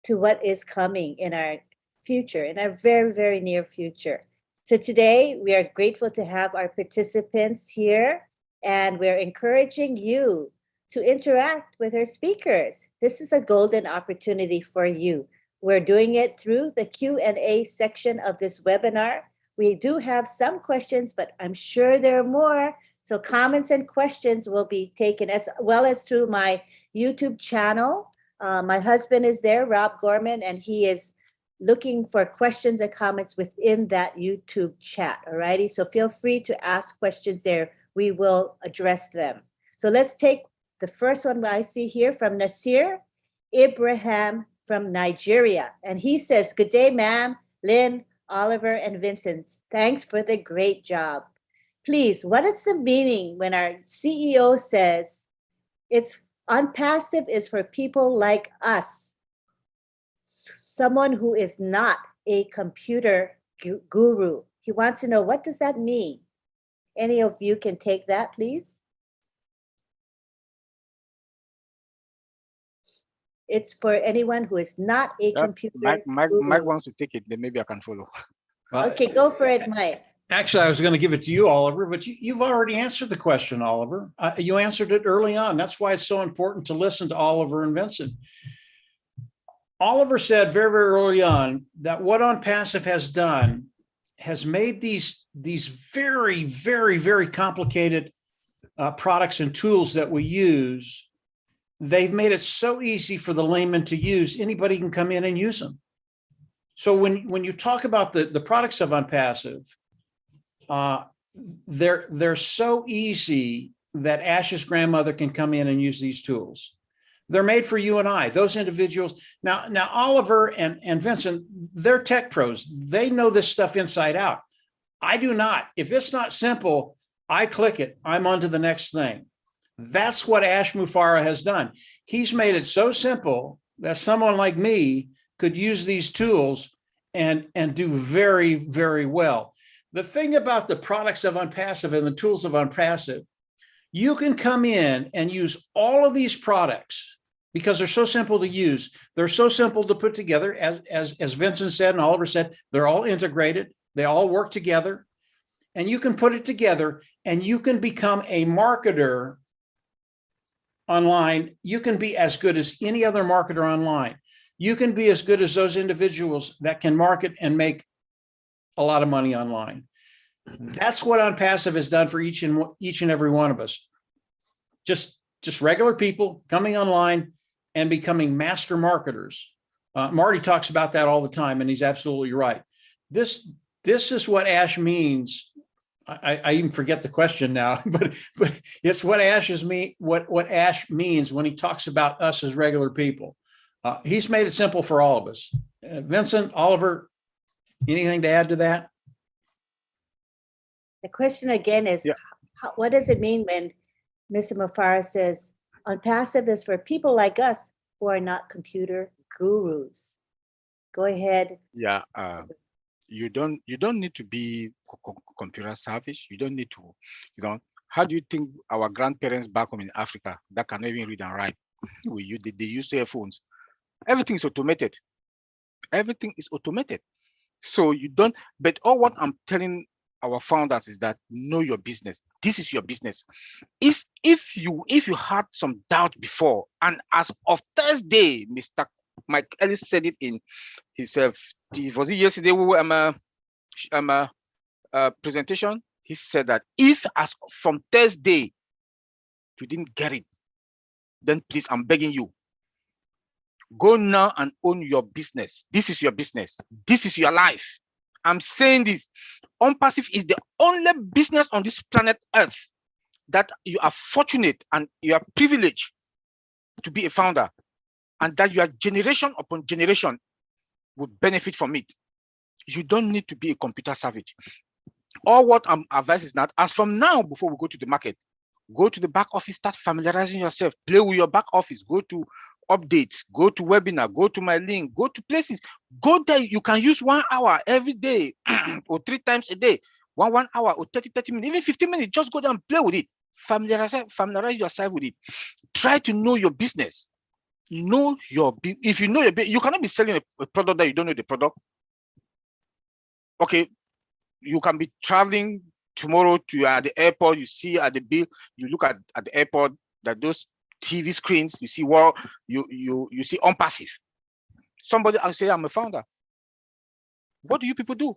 to what is coming in our future, in our very, very near future. So today we are grateful to have our participants here, and we're encouraging you to interact with our speakers. This is a golden opportunity for you. We're doing it through the Q&A section of this webinar. We do have some questions, but I'm sure there are more. So comments and questions will be taken, as well as through my YouTube channel. My husband is there, Rob Gorman, and he is looking for questions and comments within that YouTube chat. All righty. So feel free to ask questions there. We will address them. So let's take the first one I see here from Nasir Ibrahim from Nigeria. And he says, "Good day, ma'am, Lynn, Oliver, and Vincent. Thanks for the great job. Please, what is the meaning when our CEO says it's unpassive is for people like us, someone who is not a computer guru?" He wants to know, what does that mean? Any of you can take that, please? It's for anyone who is not a computer Mike guru. wants to take it, then maybe I can follow. Okay, go for it, Mike. Actually, I was going to give it to you, Oliver, but you've already answered the question, Oliver. You answered it early on. That's why it's so important to listen to Oliver and Vincent. Oliver said very, very early on that what OnPassive has done has made these very, very, very complicated products and tools that we use. They've made it so easy for the layman to use. Anybody can come in and use them. So when you talk about the products of OnPassive, they're so easy that Ash's grandmother can come in and use these tools. They're made for you and I, those individuals. Now Oliver and Vincent, they're tech pros. They know this stuff inside out. I do not. If it's not simple, I click it. I'm on to the next thing. That's what Ash Mufareh has done. He's made it so simple that someone like me could use these tools and do very, very well. The thing about the products of OnPassive and the tools of OnPassive, you can come in and use all of these products because they're so simple to use. They're so simple to put together. As Vincent said and Oliver said, they're all integrated. They all work together. And you can put it together and you can become a marketer online. You can be as good as any other marketer online. You can be as good as those individuals that can market and make a lot of money online. That's what OnPassive has done for each and every one of us. Just regular people coming online and becoming master marketers. Marty talks about that all the time, and he's absolutely right. This is what Ash means. I even forget the question now, but it's what what Ash means when he talks about us as regular people. He's made it simple for all of us. Vincent, Oliver, anything to add to that? The question again is, what does it mean when Mr. Mufareh says OnPassive is for people like us who are not computer gurus? Go ahead. Yeah, you don't need to be computer savvy. You don't need to, how do you think our grandparents back home in Africa that can even read and write, they use their phones? Everything is automated. Everything is automated. So you don't, but all what I'm telling our founders is that know your business. This is your business. Is if you had some doubt before, and as of Thursday, Mr. Mike Ellis said it in his was it yesterday presentation. He said that if as from Thursday you didn't get it, then please, I'm begging you, go now and own your business. This is your business. This is your life. I'm saying this. OnPassive is the only business on this planet Earth that you are fortunate and you are privileged to be a founder, and that your generation upon generation would benefit from it. You don't need to be a computer savage. All what I'm advising is that as from now, before we go to the market, go to the back office, start familiarizing yourself, play with your back office, go to updates, go to webinar, go to my link, go to places, go there. You can use 1 hour every day or 3 times a day, one hour or 30 minutes, even 15 minutes. Just go there and play with it. Familiarize yourself with it. Try to know your business. Know your, if you know your, you cannot be selling a product that you don't know the product. Okay, You can be traveling tomorrow to at the airport, you see at the bill, you look at the airport that those TV screens, you see what you see on passive. Somebody I'll say, I'm a founder. What do you people do?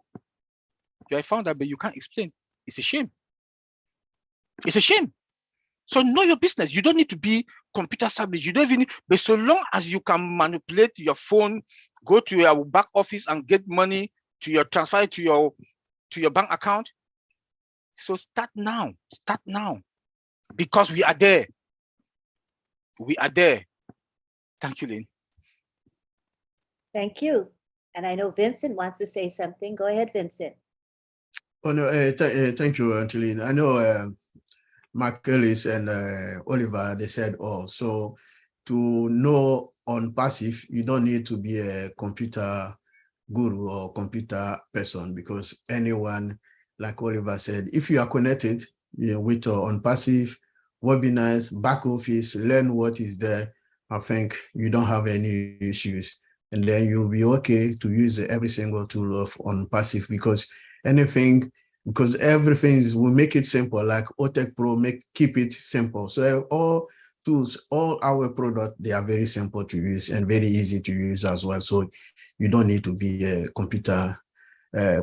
You're a founder, but you can't explain. It's a shame. It's a shame. So know your business. You don't need to be computer savvy. You don't even need, but so long as you can manipulate your phone, go to your back office and get money to your transfer to your bank account. So start now. Start now. Because we are there. We are there. Thank you, Lynn. Thank you. And I know Vincent wants to say something. Go ahead, Vincent. Oh no, thank you, Angeline. I know Mark Ellis and Oliver, they said, oh, so to know on passive, you don't need to be a computer guru or computer person, because anyone, like Oliver said, if you are connected with on passive, webinars, back office, learn what is there, I think you don't have any issues. And then you'll be okay to use every single tool of on passive, because everything will make it simple, like Otech Pro keep it simple. So all tools, all our products, they are very simple to use and very easy to use as well. So you don't need to be a computer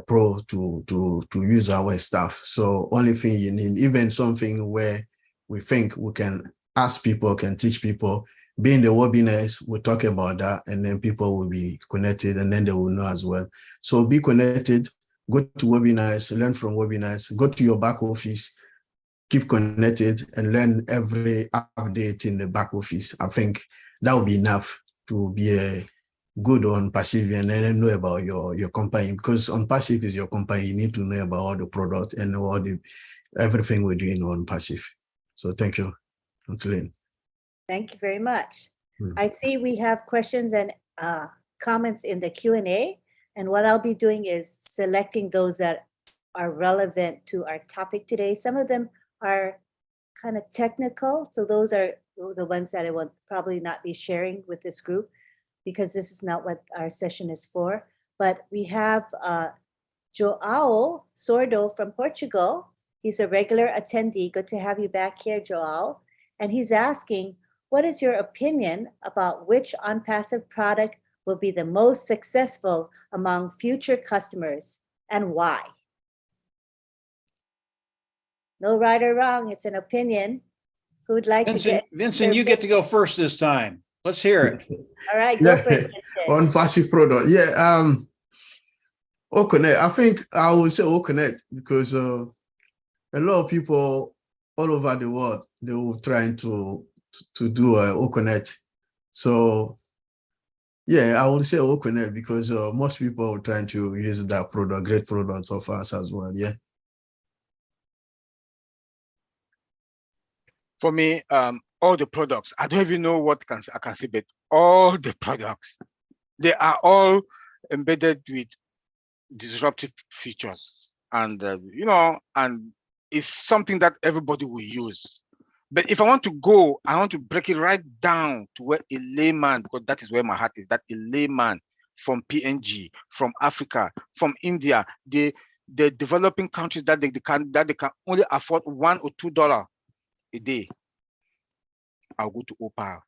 pro to use our stuff. So only thing you need, even something where we think we can ask people, can teach people, being the webinars, we'll talk about that, and then people will be connected and then they will know as well. So be connected, go to webinars, learn from webinars, go to your back office, keep connected and learn every update in the back office. I think that will be enough to be a good on passive and then know about your company, because on passive is your company. You need to know about all the product and all everything we're doing on passive. So thank you, Lynn. Thank you very much. I see we have questions and comments in the Q&A, and what I'll be doing is selecting those that are relevant to our topic today. Some of them are kind of technical, so those are the ones that I will probably not be sharing with this group, because this is not what our session is for. But we have Joao Sordo from Portugal. He's a regular attendee. Good to have you back here, Joao. And he's asking, what is your opinion about which on-passive product will be the most successful among future customers and why? No right or wrong, it's an opinion. Who would like Vincent, to get? Vincent, you get to go first this time. Let's hear it. All right, go for it, Vincent. On passive product, yeah. Oconnect, I think I would say Oconnect, because a lot of people all over the world, they were trying to do Oconnect. So yeah, I would say Oconnect, because most people are trying to use that product, great products of us as well. Yeah. For me, all the products, I don't even know what I can say, but all the products, they are all embedded with disruptive features, and and it's something that everybody will use. But if I want to go, I want to break it right down to where a layman, because that is where my heart is, that a layman from PNG, from Africa, from India, the developing countries that they can only afford $1 or $2 a day, I'll go to Opal.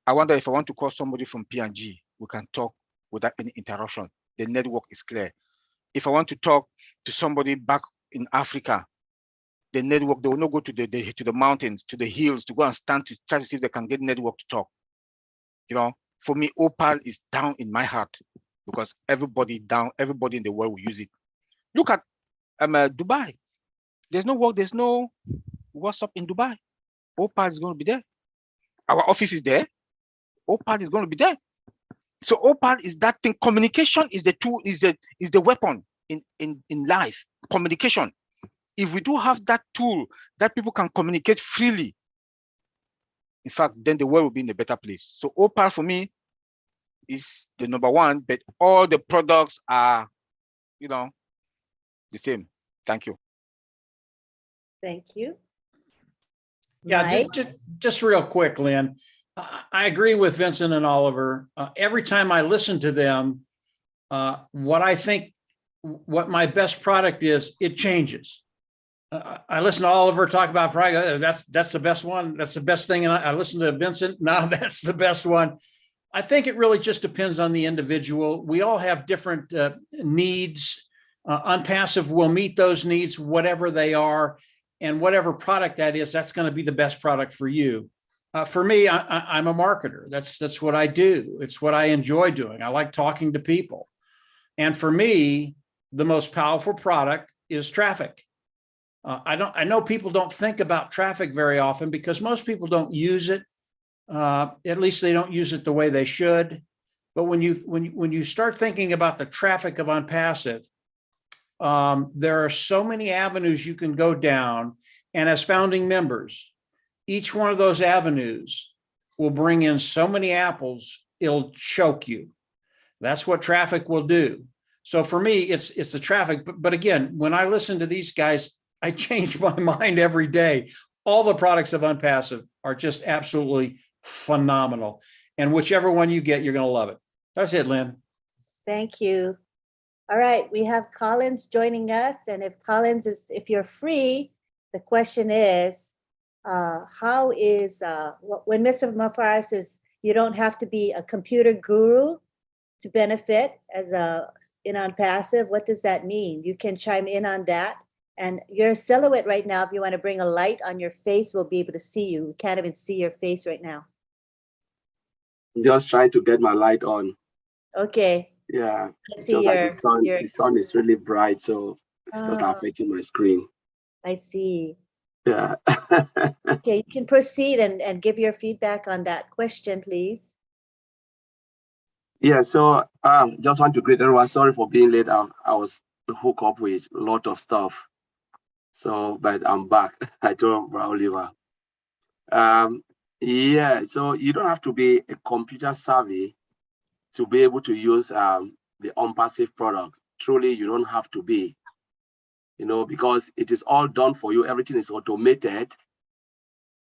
I wonder if I want to call somebody from PNG, we can talk without any interruption. The network is clear. If I want to talk to somebody back in Africa, the network, they will not go to the mountains, to the hills, to go and stand to try to see if they can get network to talk. For me, Opal is down in my heart, because everybody in the world will use it. Look at Dubai. There's no work, there's no WhatsApp in Dubai. Opal is going to be there. Our office is there. Opal is going to be there. So Opal is that thing. Communication is the tool, is the weapon in life. Communication. If we do have that tool that people can communicate freely, in fact, then the world will be in a better place. So Opal for me is the number one, but all the products are, the same. Thank you. Thank you. Yeah, Mike? just real quick, Lynn. I agree with Vincent and Oliver. Every time I listen to them, what I think what my best product is, it changes. I listen to Oliver talk about product. That's the best one. That's the best thing. And I listen to Vincent. Now that's the best one. I think it really just depends on the individual. We all have different needs. OnPassive will meet those needs, whatever they are, and whatever product that is, that's going to be the best product for you. For me, I'm a marketer. That's what I do. It's what I enjoy doing. I like talking to people. And for me, the most powerful product is traffic. I know people don't think about traffic very often because most people don't use it. At least they don't use it the way they should. But when you start thinking about the traffic of OnPassive, there are so many avenues you can go down. And as founding members, each one of those avenues will bring in so many apples, it'll choke you. That's what traffic will do. So for me, it's the traffic. But again, when I listen to these guys, I change my mind every day. All the products of OnPassive are just absolutely phenomenal. And whichever one you get, you're going to love it. That's it, Lynn. Thank you. All right, we have Collins joining us. And if you're free, the question is, how is, when Mr. Mahfuz says you don't have to be a computer guru to benefit in OnPassive, what does that mean? You can chime in on that. And your silhouette right now, if you want to bring a light on your face, we'll be able to see you. We can't even see your face right now. I'm just trying to get my light on. Okay. Yeah. Let's It's just see like the sun is really bright, so it's just affecting my screen. I see. Yeah. Okay, you can proceed and give your feedback on that question, please. Yeah, so just want to greet everyone. Sorry for being late. I was hooked up with a lot of stuff. So, but I'm back. I told Oliver. Yeah, so you don't have to be a computer savvy to be able to use the OnPassive product. Truly, you don't have to be, because it is all done for you. Everything is automated.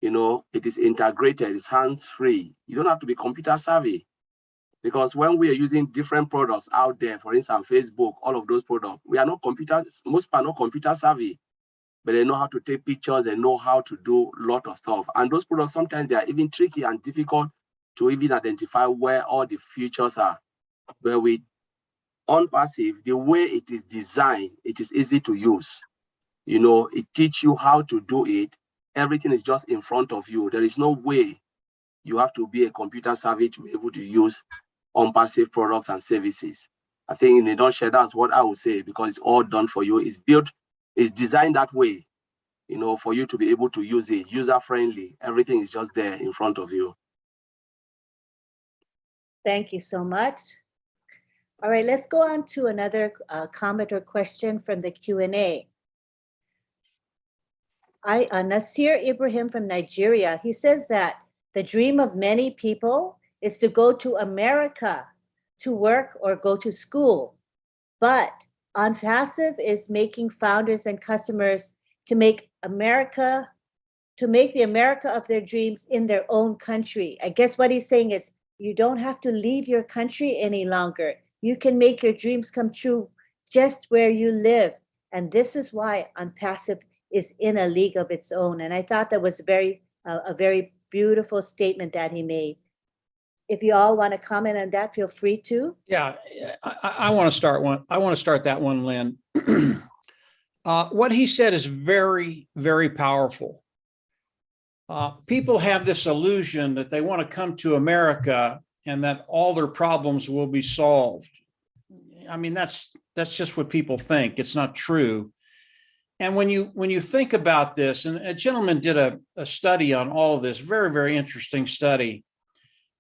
It is integrated. It's hands-free. You don't have to be computer savvy, because when we are using different products out there, for instance, Facebook, all of those products, most people are not computer savvy, but they know how to take pictures, they know how to do a lot of stuff. And those products, sometimes they are even tricky and difficult to even identify where all the features are. But with OnPassive, the way it is designed, it is easy to use. It teaches you how to do it. Everything is just in front of you. There is no way you have to be a computer savvy to be able to use OnPassive products and services. I think in a nutshell, that's what I would say, because it's all done for you. It's designed that way, for you to be able to use it, user-friendly. Everything is just there in front of you. Thank you so much. All right, let's go on to another comment or question from the Q&A. Nasir Ibrahim from Nigeria, he says that the dream of many people is to go to America to work or go to school. But OnPassive is making founders and customers to make the America of their dreams in their own country. I guess what he's saying is you don't have to leave your country any longer. You can make your dreams come true just where you live. And this is why OnPassive is in a league of its own. And I thought that was a very beautiful statement that he made. If you all want to comment on that, feel free to. Yeah, I want to start one. I want to start that one, Lynn. What he said is very, very powerful. People have this illusion that they want to come to America and that all their problems will be solved. I mean, that's just what people think. It's not true. And when you think about this, and a gentleman did a study on all of this, very, very interesting study.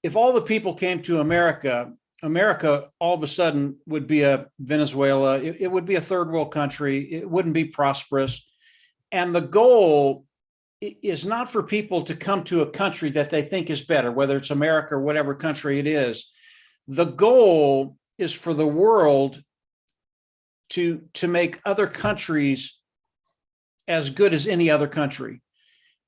If all the people came to America, America all of a sudden would be a Venezuela. It would be a third world country. It wouldn't be prosperous. And the goal is not for people to come to a country that they think is better, whether it's America or whatever country it is. The goal is for the world to make other countries as good as any other country.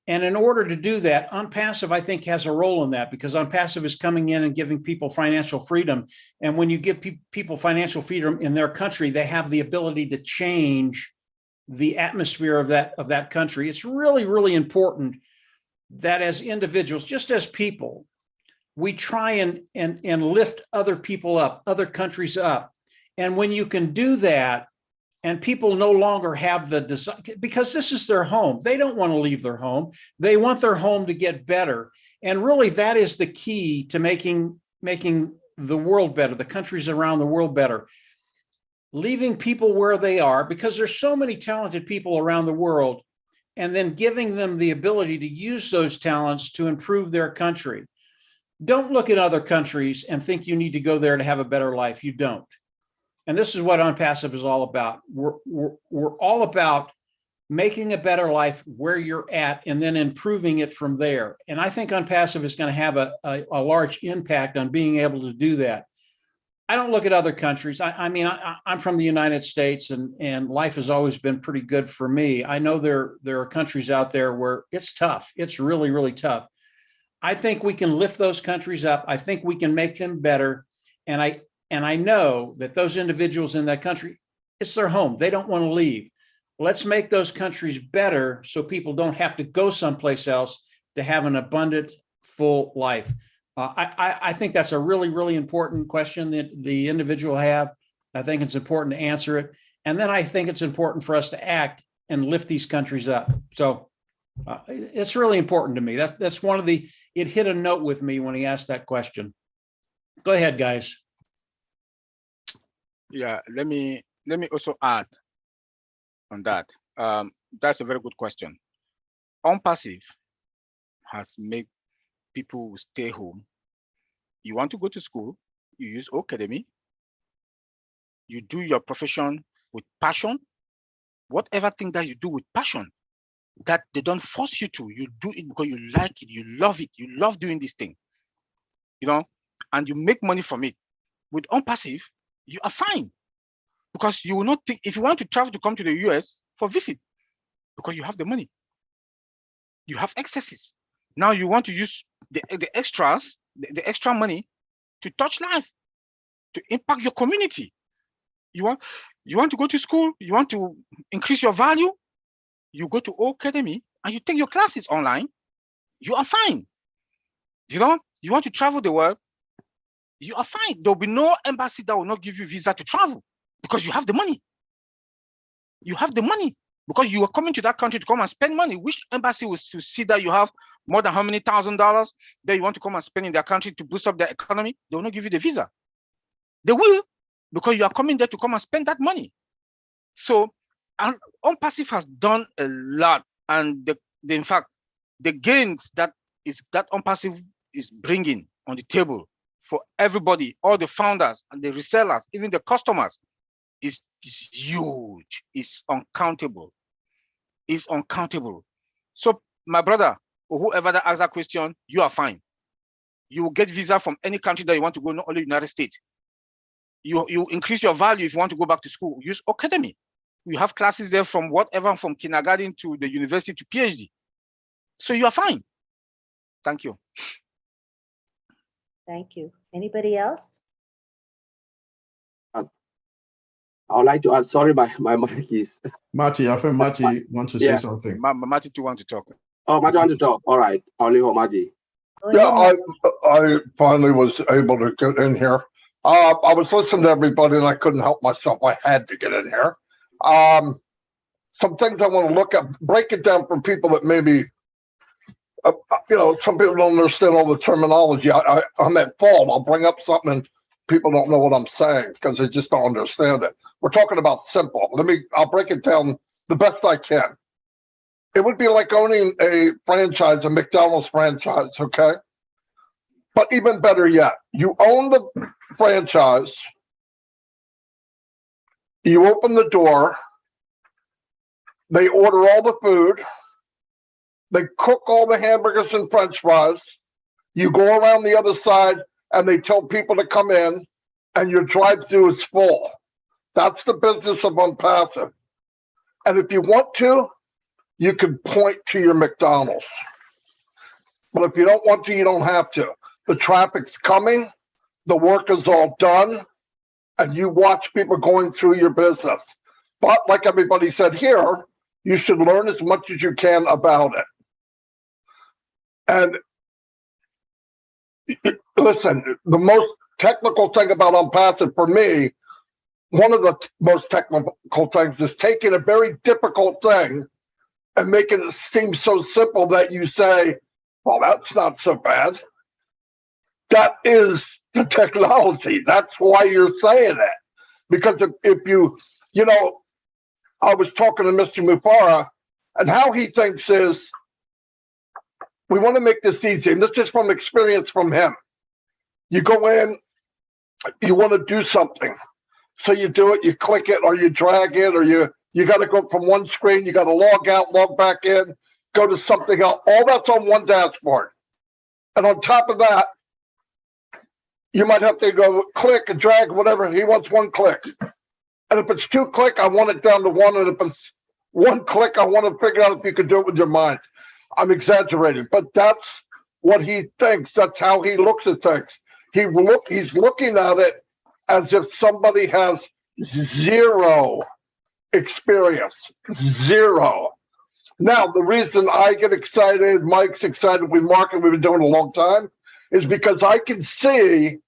And in order to do that, Unpassive, I think, has a role in that, because Unpassive is coming in and giving people financial freedom. And when you give people financial freedom in their country, they have the ability to change the atmosphere of that country. It's really, really important that as individuals, just as people, we try and lift other people up, other countries up. And when you can do that, and people no longer have the desire, because this is their home. They don't want to leave their home. They want their home to get better. And really, that is the key to making the world better, the countries around the world better. Leaving people where they are, because there's so many talented people around the world, and then giving them the ability to use those talents to improve their country. Don't look at other countries and think you need to go there to have a better life. You don't. And this is what Unpassive is all about. We're all about making a better life where you're at and then improving it from there. And I think Unpassive is going to have a large impact on being able to do that. I don't look at other countries. I mean, I'm from the United States, and life has always been pretty good for me. I know there are countries out there where it's tough. It's really, really tough. I think we can lift those countries up. I think we can make them better. And I know that those individuals in that country, it's their home. They don't want to leave. Let's make those countries better so people don't have to go someplace else to have an abundant, full life. I think that's a really, really important question that the individual have. I think it's important to answer it. And then I think it's important for us to act and lift these countries up. So it's really important to me. That's one of it hit a note with me when he asked that question. Go ahead, guys. Yeah, let me also add on that. That's a very good question. Unpassive has made people stay home. You want to go to school, you use Academy. You do your profession with passion. Whatever thing that you do with passion, that they don't force you to, you do it because you like it, you love it, you love doing this thing, and you make money from it. With Unpassive, you are fine, because you will not think, if you want to travel to come to the US for visit, because you have the money, you have excesses. Now you want to use the extras, the extra money to touch life, to impact your community. You want to go to school, you want to increase your value, you go to Academy and you take your classes online, you are fine. You want to travel the world, you are fine. There'll be no embassy that will not give you visa to travel, because you have the money. You have the money because you are coming to that country to come and spend money. Which embassy will see that you have more than how many $1,000 that you want to come and spend in their country to boost up their economy? They will not give you the visa. They will, because you are coming there to come and spend that money. So, and Unpassive has done a lot, and in fact, the gains that Unpassive is bringing on the table for everybody, all the founders and the resellers, even the customers, is huge. It's uncountable. It's uncountable. So, my brother, or whoever that asks that question, you are fine. You will get visa from any country that you want to go, not only United States. You increase your value if you want to go back to school. Use Academy. You have classes there from whatever, from kindergarten to the university to PhD. So you are fine. Thank you. Thank you. Anybody else? I would like to add, sorry, my mic is. Marty, I think Marty wants to say something. Marty too want to talk. Oh, Marty want to talk. All right. I'll leave Marty. Yeah, I finally was able to get in here. I was listening to everybody and I couldn't help myself. I had to get in here. Some things I want to look at, break it down for people that maybe, some people don't understand all the terminology. I'm at fault. I'll bring up something and people don't know what I'm saying because they just don't understand it. We're talking about simple. I'll break it down the best I can. It would be like owning a franchise, a McDonald's franchise, okay? But even better yet, you own the franchise, you open the door, they order all the food, they cook all the hamburgers and french fries, you go around the other side and they tell people to come in and your drive-thru is full. That's the business of Unpassive. And if you want to, you can point to your McDonald's. But if you don't want to, you don't have to. The traffic's coming, the work is all done, and you watch people going through your business. But like everybody said here, you should learn as much as you can about it. And listen, the most technical thing about Unpassive for me, one of the most technical things is taking a very difficult thing and making it seem so simple that you say, well, that's not so bad. That is the technology. That's why you're saying it. Because if you, you know, I was talking to Mr. Mufara, and how he thinks is, we want to make this easy. And this is from experience from him. You go in, you want to do something. So you do it, you click it, or you drag it, or you got to go from one screen, you got to log out, log back in, go to something else. All that's on one dashboard. And on top of that, you might have to go click and drag, whatever. He wants one click. And if it's 2 click, I want it down to 1. And if it's 1 click, I want to figure out if you can do it with your mind. I'm exaggerating, but that's what he thinks. That's how he looks at things. He's looking at it as if somebody has zero experience, zero. Now, the reason I get excited, Mike's excited, we've been doing it a long time, is because I can see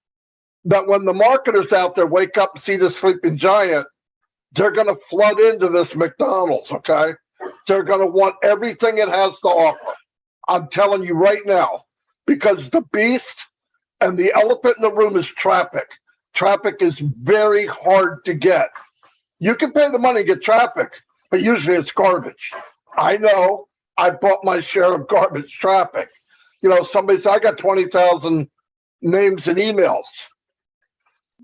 that when the marketers out there wake up and see the sleeping giant, they're going to flood into this McDonald's, okay? They're going to want everything it has to offer. I'm telling you right now, because the beast and the elephant in the room is traffic. Traffic is very hard to get. You can pay the money to get traffic, but usually it's garbage. I know. I bought my share of garbage traffic. You know, somebody said, I got 20,000 names and emails.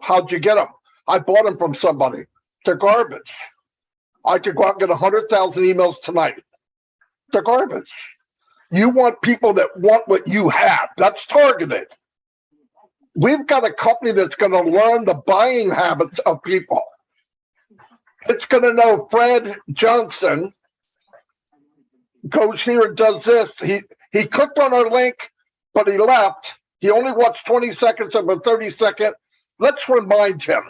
How'd you get them? I bought them from somebody. They're garbage. I could go out and get 100,000 emails tonight. They're garbage. You want people that want what you have. That's targeted. We've got a company that's going to learn the buying habits of people. It's going to know Fred Johnson goes here and does this. He clicked on our link, but he left. He only watched 20 seconds of a 30-second. Let's remind him.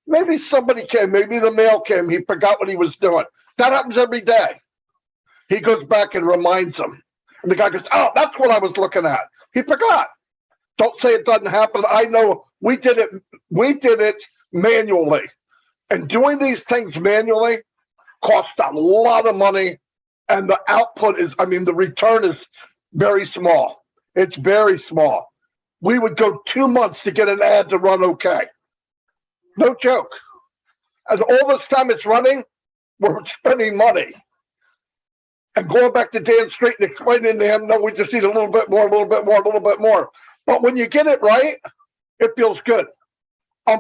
Maybe somebody came, maybe the mail came, he forgot what he was doing. That happens every day. He goes back and reminds him. And the guy goes, oh, that's what I was looking at. He forgot. Don't say it doesn't happen. I know we did it manually. And doing these things manually costs a lot of money. And the output is, the return is very small. It's very small. We would go 2 months to get an ad to run okay. No joke. And all this time it's running, we're spending money. And going back to Dan Street and explaining to him, no, we just need a little bit more, a little bit more, a little bit more. But when you get it right, it feels good.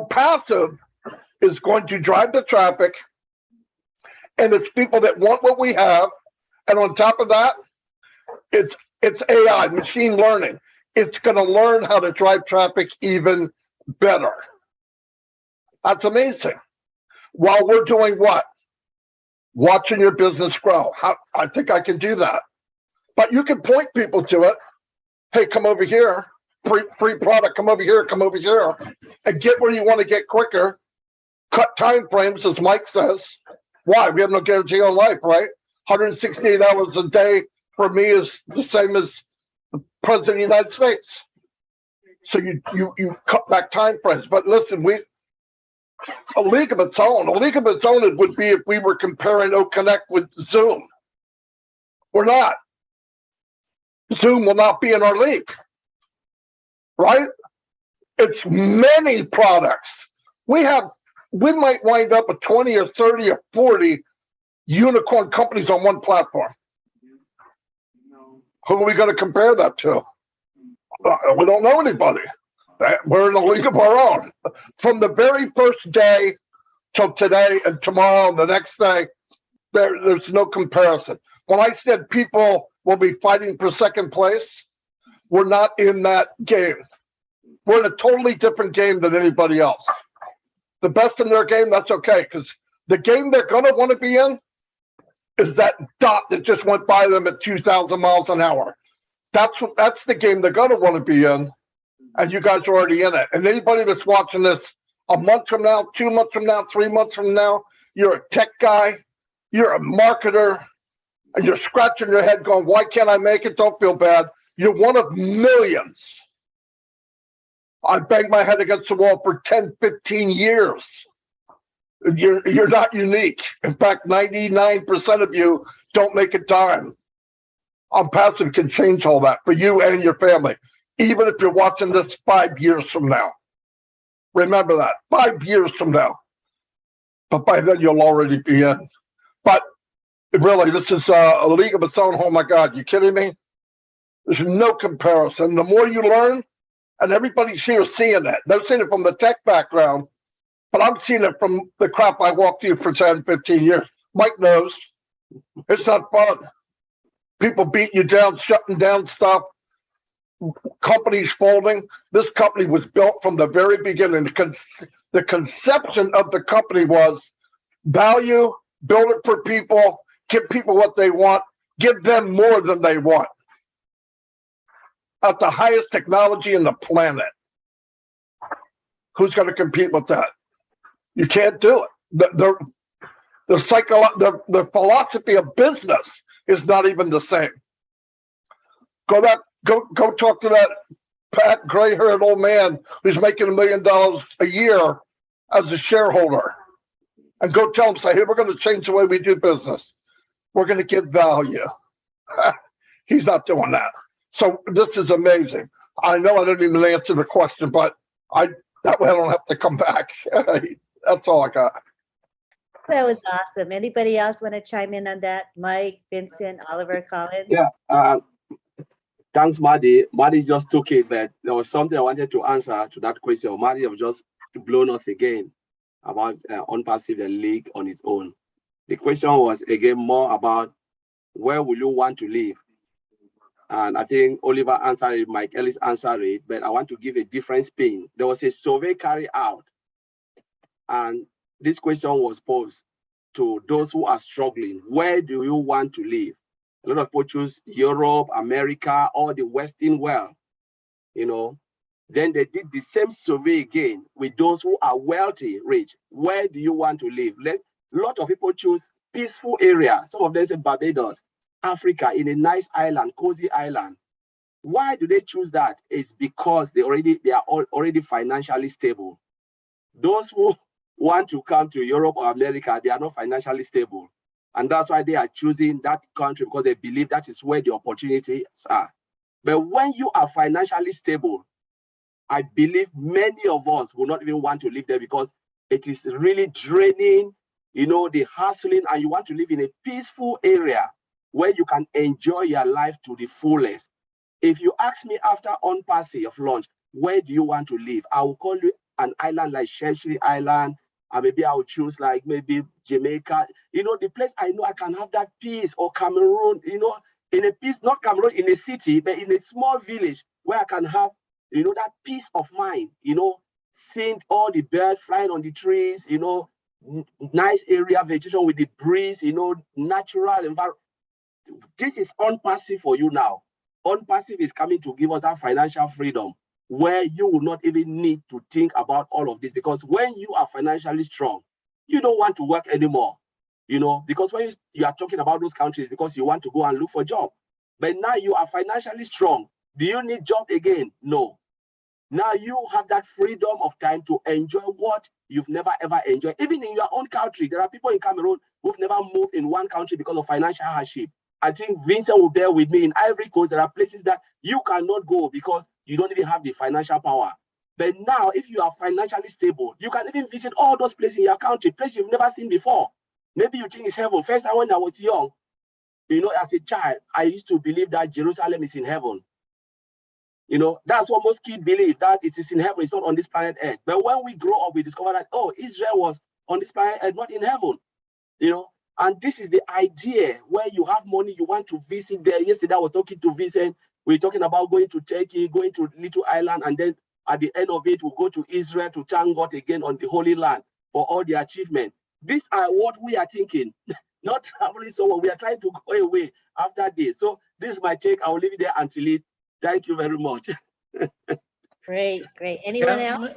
Passive is going to drive the traffic, and it's people that want what we have. And on top of that, it's AI, machine learning. It's going to learn how to drive traffic even better. That's amazing. While we're doing what? Watching your business grow. I think I can do that. But you can point people to it. Hey, come over here. Free product. Come over here. Come over here. And get where you want to get quicker. Cut time frames, as Mike says. Why? We have no guarantee on life, right? 168 hours a day for me is the same as the President of the United States. So you cut back time frames. But listen, a league of its own. A league of its own it would be if we were comparing Otech with Zoom. We're not. Zoom will not be in our league. Right? It's many products. We might wind up with 20 or 30 or 40 unicorn companies on one platform. Who are we going to compare that to? We don't know anybody. We're in a league of our own. From the very first day till today and tomorrow and the next day, there's no comparison. When I said people will be fighting for second place, we're not in that game. We're in a totally different game than anybody else. The best in their game, that's okay, because the game they're going to want to be in is that dot that just went by them at 2,000 miles an hour. That's the game they're going to want to be in, and you guys are already in it. And anybody that's watching this a month from now, 2 months from now, 3 months from now, you're a tech guy, you're a marketer, and you're scratching your head going, why can't I make it? Don't feel bad. You're one of millions. I banged my head against the wall for 10, 15 years. You're not unique. In fact, 99% of you don't make a dime. Passive can change all that for you and your family, even if you're watching this 5 years from now. Remember that, 5 years from now. But by then, you'll already be in. But really, this is a league of its own. Oh, my God, you kidding me? There's no comparison. The more you learn, and everybody's here seeing it. They're seeing it from the tech background, but I'm seeing it from the crap I walked through for 10, 15 years. Mike knows. It's not fun. People beating you down, shutting down stuff, companies folding. This company was built from the very beginning. The conception of the company was value, build it for people, give people what they want, give them more than they want. At the highest technology in the planet. Who's going to compete with that? You can't do it. The philosophy of business is not even the same. Go talk to that fat, gray-haired old man who's making $1 million a year as a shareholder, and go tell him, say, hey, we're going to change the way we do business. We're going to give value. He's not doing that. So this is amazing. I know I didn't even answer the question, but that way I don't have to come back. That's all I got. That was awesome. Anybody else want to chime in on that? Mike, Vincent, Oliver, Collins? Yeah. Thanks, Maddie. Maddie just took it, but there was something I wanted to answer to that question. Maddie have just blown us again about unpassive the league on its own. The question was again more about where will you want to live? And I think Oliver answered it, Mike Ellis answered it, but I want to give a different spin. There was a survey carried out, and this question was posed to those who are struggling. Where do you want to live? A lot of people choose Europe, America, or the Western world, you know. Then they did the same survey again with those who are wealthy, rich. Where do you want to live? A lot of people choose peaceful area. Some of them say Barbados, Africa, in a nice island, cozy island. Why do they choose that? It's because they are already financially stable. Those who want to come to Europe or America, they are not financially stable. And that's why they are choosing that country, because they believe that is where the opportunities are. But when you are financially stable, I believe many of us will not even want to live there because it is really draining, you know, the hustling, and you want to live in a peaceful area where you can enjoy your life to the fullest. If you ask me after unpassive of launch, where do you want to live? I will call you an island like Seychelles Island, and maybe I will choose like maybe Jamaica. You know, the place I know I can have that peace, or Cameroon, you know, in a peace, not Cameroon in a city, but in a small village where I can have, you know, that peace of mind, you know, seeing all the birds flying on the trees, you know, nice area, vegetation with the breeze, you know, natural environment. This is unpassive for you now. Unpassive is coming to give us that financial freedom where you will not even need to think about all of this, because when you are financially strong, you don't want to work anymore, you know, because when you are talking about those countries, because you want to go and look for a job. But now you are financially strong. Do you need job again? No. Now you have that freedom of time to enjoy what you've never ever enjoyed. Even in your own country, there are people in Cameroon who've never moved in one country because of financial hardship. I think Vincent will bear with me. In Ivory Coast, there are places that you cannot go because you don't even have the financial power. But now, if you are financially stable, you can even visit all those places in your country, places you've never seen before. Maybe you think it's heaven. First time when I was young, you know, as a child, I used to believe that Jerusalem is in heaven. You know, that's what most kids believe, that it is in heaven, it's not on this planet Earth. But when we grow up, we discover that, oh, Israel was on this planet Earth, not in heaven. You know, and this is the idea where you have money, you want to visit there. Yesterday, I was talking to Vincent. We're talking about going to Turkey, going to Little Island, and then at the end of it, we'll go to Israel to thank God again on the Holy Land for all the achievement. These are what we are thinking. not traveling somewhere. We are trying to go away after this. So this is my take. I will leave it there until it. Thank you very much. Great, great. Anyone else?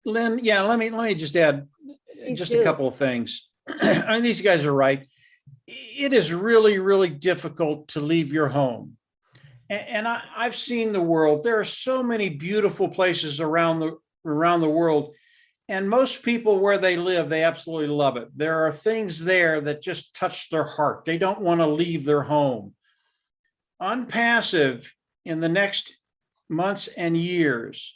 Lynn, yeah, let me just add just a couple of things. I mean, these guys are right. It is really, really difficult to leave your home. And I've seen the world. There are so many beautiful places around the world. And most people where they live, they absolutely love it. There are things there that just touch their heart. They don't want to leave their home. Unpassive in the next months and years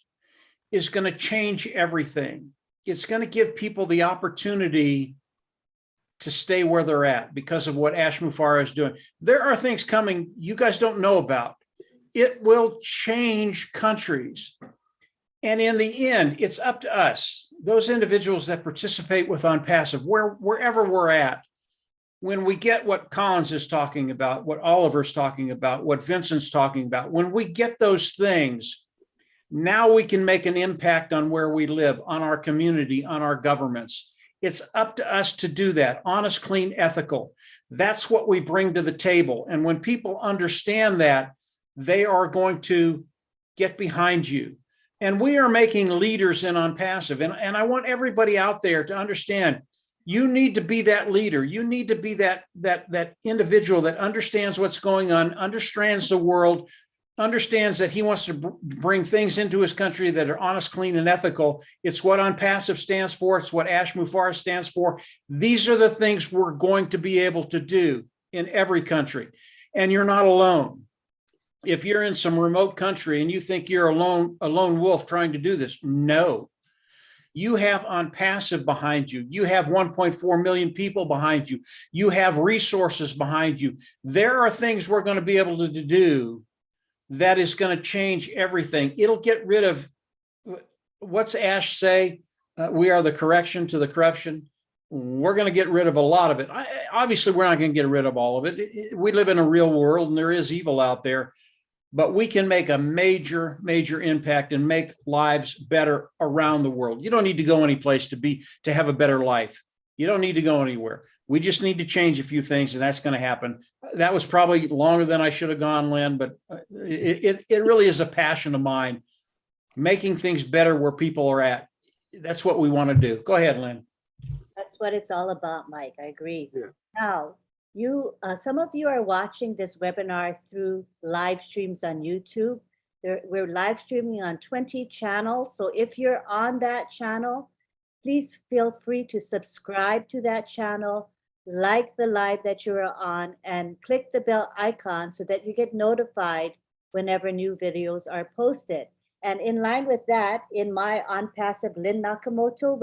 is going to change everything. It's going to give people the opportunity to stay where they're at because of what Ash Mufareh is doing. There are things coming you guys don't know about. It will change countries. And in the end, it's up to us, those individuals that participate with Unpassive, wherever we're at, when we get what Collins is talking about, what Oliver's talking about, what Vincent's talking about, when we get those things, now we can make an impact on where we live, on our community, on our governments. It's up to us to do that. Honest, clean, ethical. That's what we bring to the table. And when people understand that, they are going to get behind you. And we are making leaders in Unpassive. And I want everybody out there to understand, you need to be that leader. You need to be that individual that understands what's going on, understands the world, understands that he wants to bring things into his country that are honest, clean, and ethical. It's what Unpassive stands for. It's what Ash Mufareh stands for. These are the things we're going to be able to do in every country. And you're not alone. If you're in some remote country and you think you're a lone wolf trying to do this, no. You have Unpassive behind you. You have 1.4 million people behind you. You have resources behind you. There are things we're going to be able to do that is going to change everything. It'll get rid of, what's Ash say? We are the correction to the corruption. We're going to get rid of a lot of it. Obviously, we're not going to get rid of all of it. We live in a real world and there is evil out there, but we can make a major, major impact and make lives better around the world. You don't need to go any place to have a better life. You don't need to go anywhere. We just need to change a few things, and that's going to happen. That was probably longer than I should have gone, Lynn, but it really is a passion of mine, making things better where people are at. That's what we want to do. Go ahead, Lynn. That's what it's all about, Mike. I agree. Yeah. Now, some of you are watching this webinar through live streams on YouTube. We're live streaming on 20 channels. So if you're on that channel, please feel free to subscribe to that channel, like the live that you're on, and click the bell icon so that you get notified whenever new videos are posted. And in line with that, in my Unpassive Lynn Nakamoto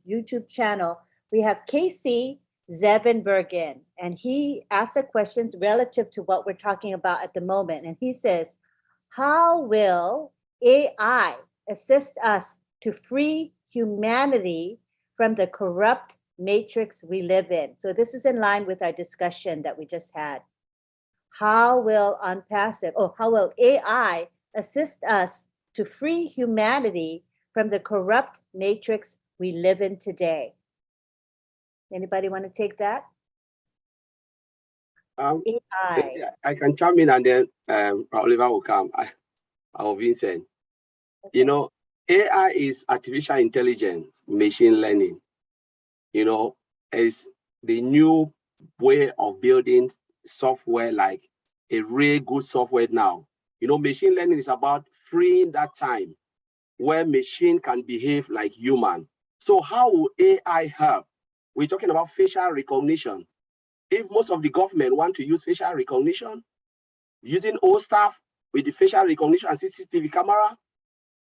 YouTube channel, we have Casey Zevenbergen, and he asked a question relative to what we're talking about at the moment. And he says, how will AI assist us to free humanity from the corrupt matrix we live in? So this is in line with our discussion that we just had. How will AI assist us to free humanity from the corrupt matrix we live in today? Anybody want to take that? AI. I can chime in and then Oliver will come. Or Vincent. Okay. You know, AI is artificial intelligence, machine learning. You know, is the new way of building software, like a really good software now. You know, machine learning is about freeing that time where machine can behave like human. So how will AI help? We're talking about facial recognition. If most of the government want to use facial recognition, using old stuff with the facial recognition and CCTV camera,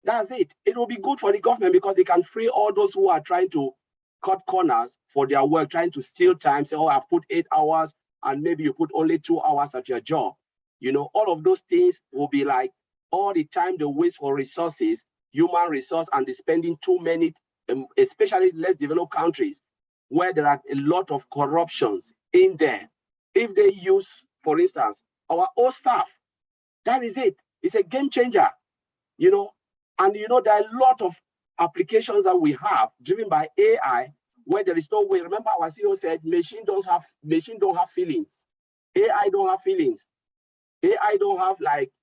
that's it. It will be good for the government because they can free all those who are trying to cut corners for their work, trying to steal time, say, oh, I've put 8 hours and maybe you put only 2 hours at your job. You know, all of those things will be like all the time they waste for resources, human resource, and they're spending too many, especially less developed countries, where there are a lot of corruptions in there. If they use, for instance, our own staff, that is it. It's a game changer, you know. And you know, there are a lot of applications that we have driven by AI where there is no way. Remember, our CEO said machine don't have feelings. AI don't have feelings. AI don't have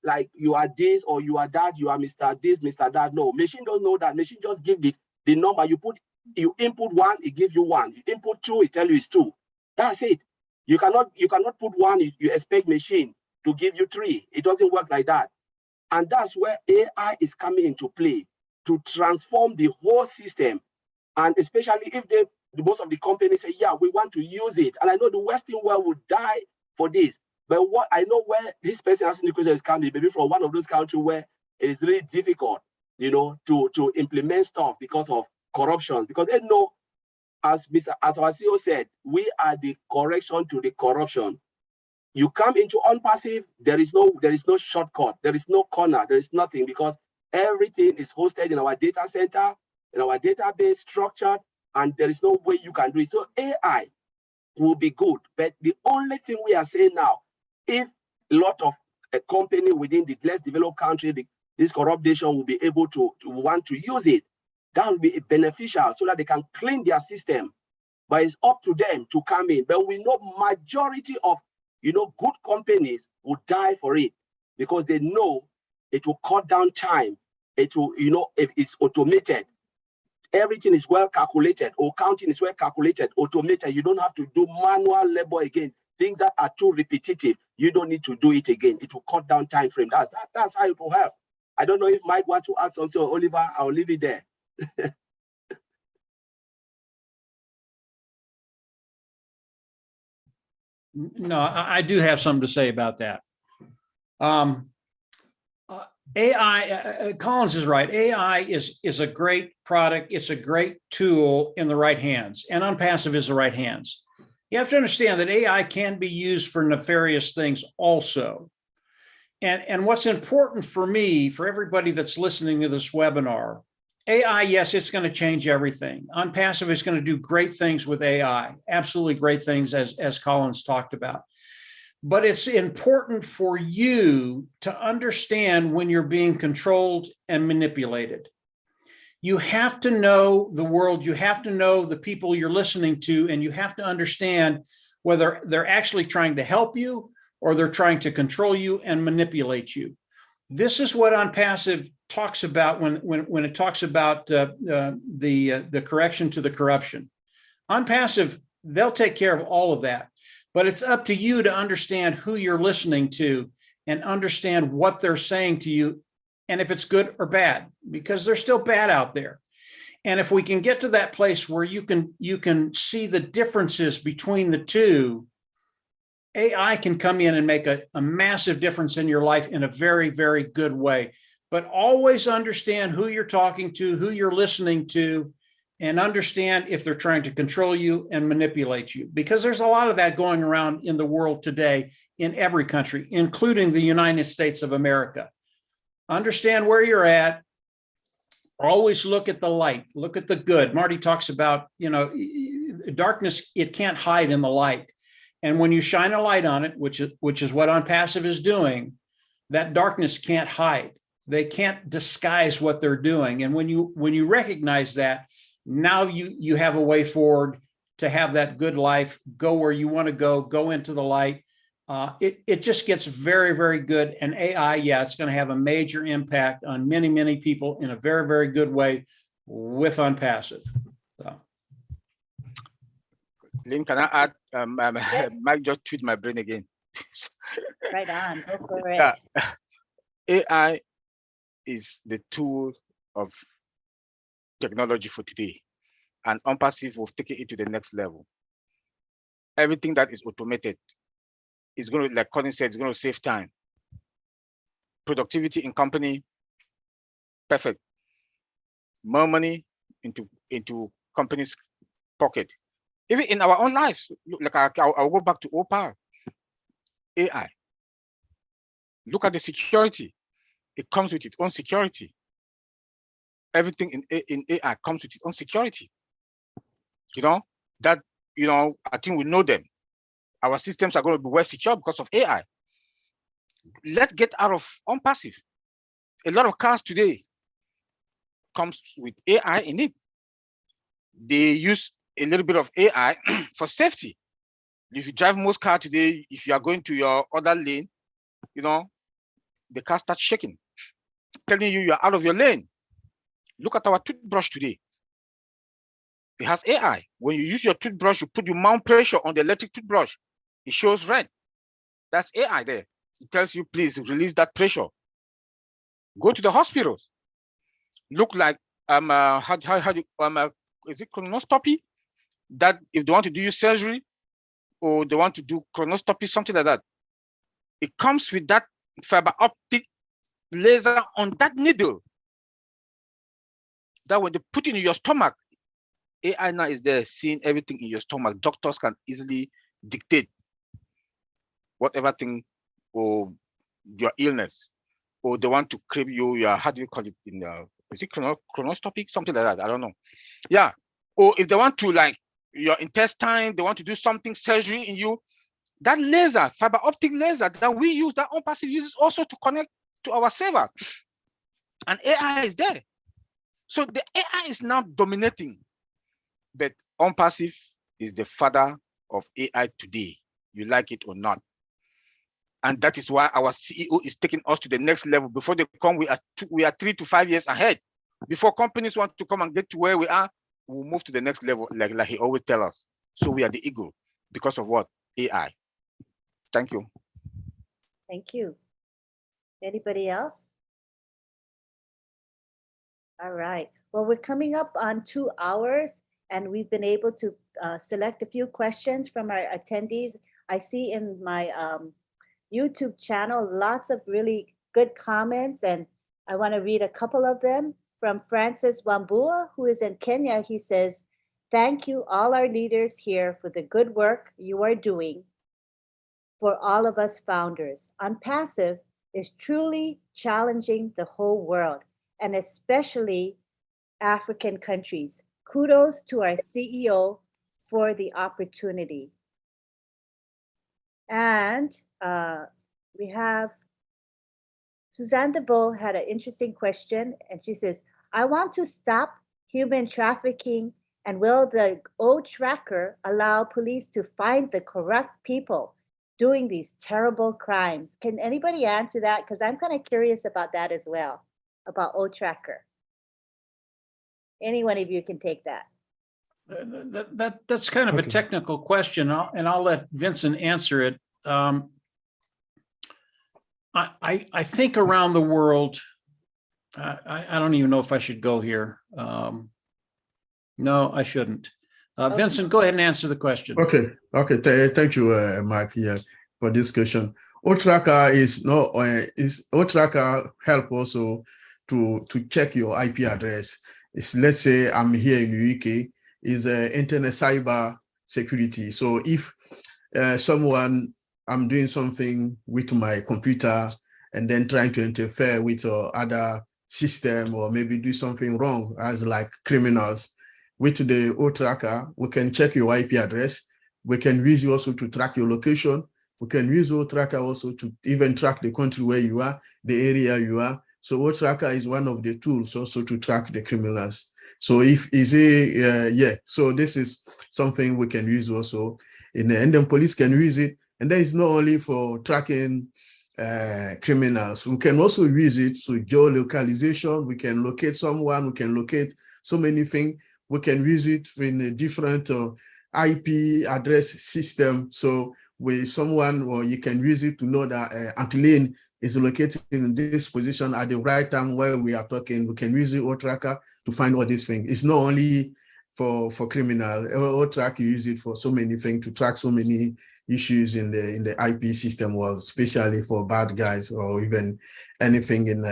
like you are this or you are that, you are Mr. This, Mr. That. No, machine don't know that. Machine just give the number. You input 1, it gives you 1. You input 2, it tell you it's 2. That's it. You cannot put 1, you expect machine to give you 3. It doesn't work like that. And that's where AI is coming into play to transform the whole system. And especially if most of the companies say, yeah, we want to use it. And I know the Western world would die for this. But what I know where this person asking the question is coming, maybe from one of those countries where it is really difficult, you know, to implement stuff because of corruption. Because they know, as our CEO said, we are the correction to the corruption. You come into on-passive, there is no shortcut, there is no corner, there is nothing, because everything is hosted in our data center, in our database structured, and there is no way you can do it. So AI will be good, but the only thing we are saying now, if a lot of a company within the less developed country, this corruption will be able to want to use it, that will be beneficial so that they can clean their system. But it's up to them to come in. But we know majority of good companies will die for it because they know it will cut down time. It will, if it's automated, everything is well calculated, or counting is well calculated, automated. You don't have to do manual labor again. Things that are too repetitive, you don't need to do it again. It will cut down time frame. That's how it will help. I don't know if Mike wants to add something, or Oliver, I'll leave it there. No, I do have something to say about that. AI, Collins is right. AI is a great product. It's a great tool in the right hands, and OnPassive is the right hands. You have to understand that AI can be used for nefarious things also. And what's important for me, for everybody that's listening to this webinar, AI, yes, it's going to change everything. OnPassive is going to do great things with AI, absolutely great things, as Collins talked about. But it's important for you to understand when you're being controlled and manipulated. You have to know the world, you have to know the people you're listening to, and you have to understand whether they're actually trying to help you or they're trying to control you and manipulate you. This is what OnPassive talks about when it talks about the correction to the corruption. OnPassive, they'll take care of all of that, but it's up to you to understand who you're listening to and understand what they're saying to you, and if it's good or bad, because they're still bad out there. And if we can get to that place where you can see the differences between the two, AI can come in and make a massive difference in your life in a very, very good way. But always understand who you're talking to, who you're listening to, and understand if they're trying to control you and manipulate you, because there's a lot of that going around in the world today in every country, including the United States of America. Understand where you're at. Always look at the light, look at the good. Marty talks about, darkness, it can't hide in the light. And when you shine a light on it, which is what OnPassive is doing, that darkness can't hide. They can't disguise what they're doing. And when you recognize that, now you have a way forward to have that good life, go where you want to go into the light. It just gets very, very good. And AI, yeah, it's going to have a major impact on many, many people in a very, very good way with OnPassive. So. Lynn, can I add? Yes. Mike just tweet my brain again. Right on, go for it. AI is the tool of technology for today, and OnPassive will take it to the next level. Everything that is automated is going to, like Colin said, it's going to save time. Productivity in company, perfect. More money into companies' pocket. Even in our own lives, like I'll go back to OPAL, AI. Look at the security. It comes with its own security. Everything in AI comes with its own security. I think we know them. Our systems are going to be well secure because of AI. Let's get out of OnPassive. A lot of cars today comes with AI in it. They use a little bit of AI for safety. If you drive most car today, if you are going to your other lane, you know, the car starts shaking, telling you you're out of your lane. Look at our toothbrush today. It has AI. When you use your toothbrush, you put your mount pressure on the electric toothbrush. It shows red. That's AI there. It tells you, please release that pressure. Go to the hospitals. Look like is it colonoscopy? That if they want to do you surgery or they want to do colonoscopy, something like that, it comes with that fiber optic laser on that needle. That when they put it in your stomach, AI now is there seeing everything in your stomach. Doctors can easily dictate whatever thing or your illness, or they want to crib you, how do you call it in is it colonoscopy, something like that? I don't know. Yeah. Or if they want to like your intestine, they want to do something surgery in you, that laser, fiber optic laser that we use, that OnPassive uses also to connect to our server. And AI is there. So the AI is now dominating, but OnPassive is the father of AI today, you like it or not. And that is why our CEO is taking us to the next level. Before they come, we are 3 to 5 years ahead. Before companies want to come and get to where we are, we'll move to the next level, like he always tells us. So we are the eagle because of what? AI. Thank you. Thank you. Anybody else? All right. Well, we're coming up on 2 hours, and we've been able to select a few questions from our attendees. I see in my YouTube channel lots of really good comments, and I want to read a couple of them. From Francis Wambua, who is in Kenya, he says, "Thank you, all our leaders here, for the good work you are doing for all of us founders. OnPassive is truly challenging the whole world, and especially African countries. Kudos to our CEO for the opportunity." And we have Suzanne DeVoe had an interesting question, and she says, "I want to stop human trafficking, and will the O-Tracker allow police to find the corrupt people doing these terrible crimes?" Can anybody answer that? Because I'm kind of curious about that as well, about O-Tracker. Any one of you can take that. That's kind of a Okay. technical question, and I'll let Vincent answer it. I think around the world, I don't even know if I should go here. No, I shouldn't. Vincent, go ahead and answer the question. Okay. Thank you, Mark, here for this question. O-Tracker O-Tracker help also to check your IP address. Let's say I'm here in the UK, is internet cyber security. So if I'm doing something with my computer and then trying to interfere with other system, or maybe do something wrong as like criminals, with the O-Tracker, we can check your IP address. We can use you also to track your location. We can use O-Tracker also to even track the country where you are, the area you are. So O-Tracker is one of the tools also to track the criminals. So so this is something we can use also, and then police can use it. And that is not only for tracking criminals. We can also use it to geolocalization. We can locate someone. We can locate so many things. We can use it in a different IP address system. So with someone, or you can use it to know that Antillean is located in this position at the right time where we are talking. We can use the O-Tracker to find all these things. It's not only for criminal. O-Tracker use it for so many things, to track so many issues in the IP system world, especially for bad guys, or even anything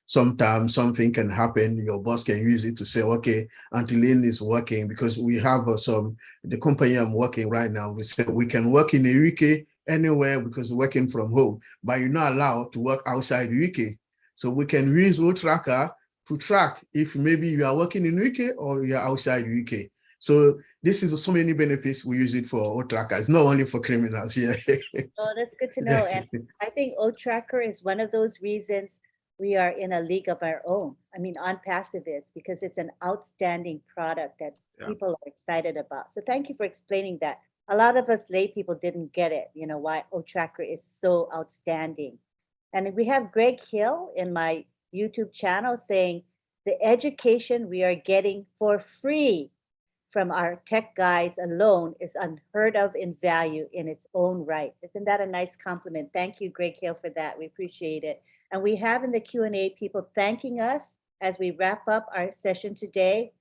sometimes something can happen. Your boss can use it to say, okay, Antillean is working, because we have the company I'm working right now, we said we can work in the UK anywhere because we're working from home, but you're not allowed to work outside the UK. So we can use O-Tracker to track if maybe you are working in the UK or you're outside the UK. So this is so many benefits. We use it for O-Tracker. It's not only for criminals. Yeah. Oh, that's good to know. And I think O-Tracker is one of those reasons we are in a league of our own. I mean, OnPassive is, because it's an outstanding product that Yeah. people are excited about. So thank you for explaining that. A lot of us lay people didn't get it, why O-Tracker is so outstanding. And we have Greg Hill in my YouTube channel saying the education we are getting for free from our tech guys alone is unheard of in value in its own right. Isn't that a nice compliment? Thank you, Greg Hill, for that. We appreciate it. And we have in the Q&A people thanking us as we wrap up our session today.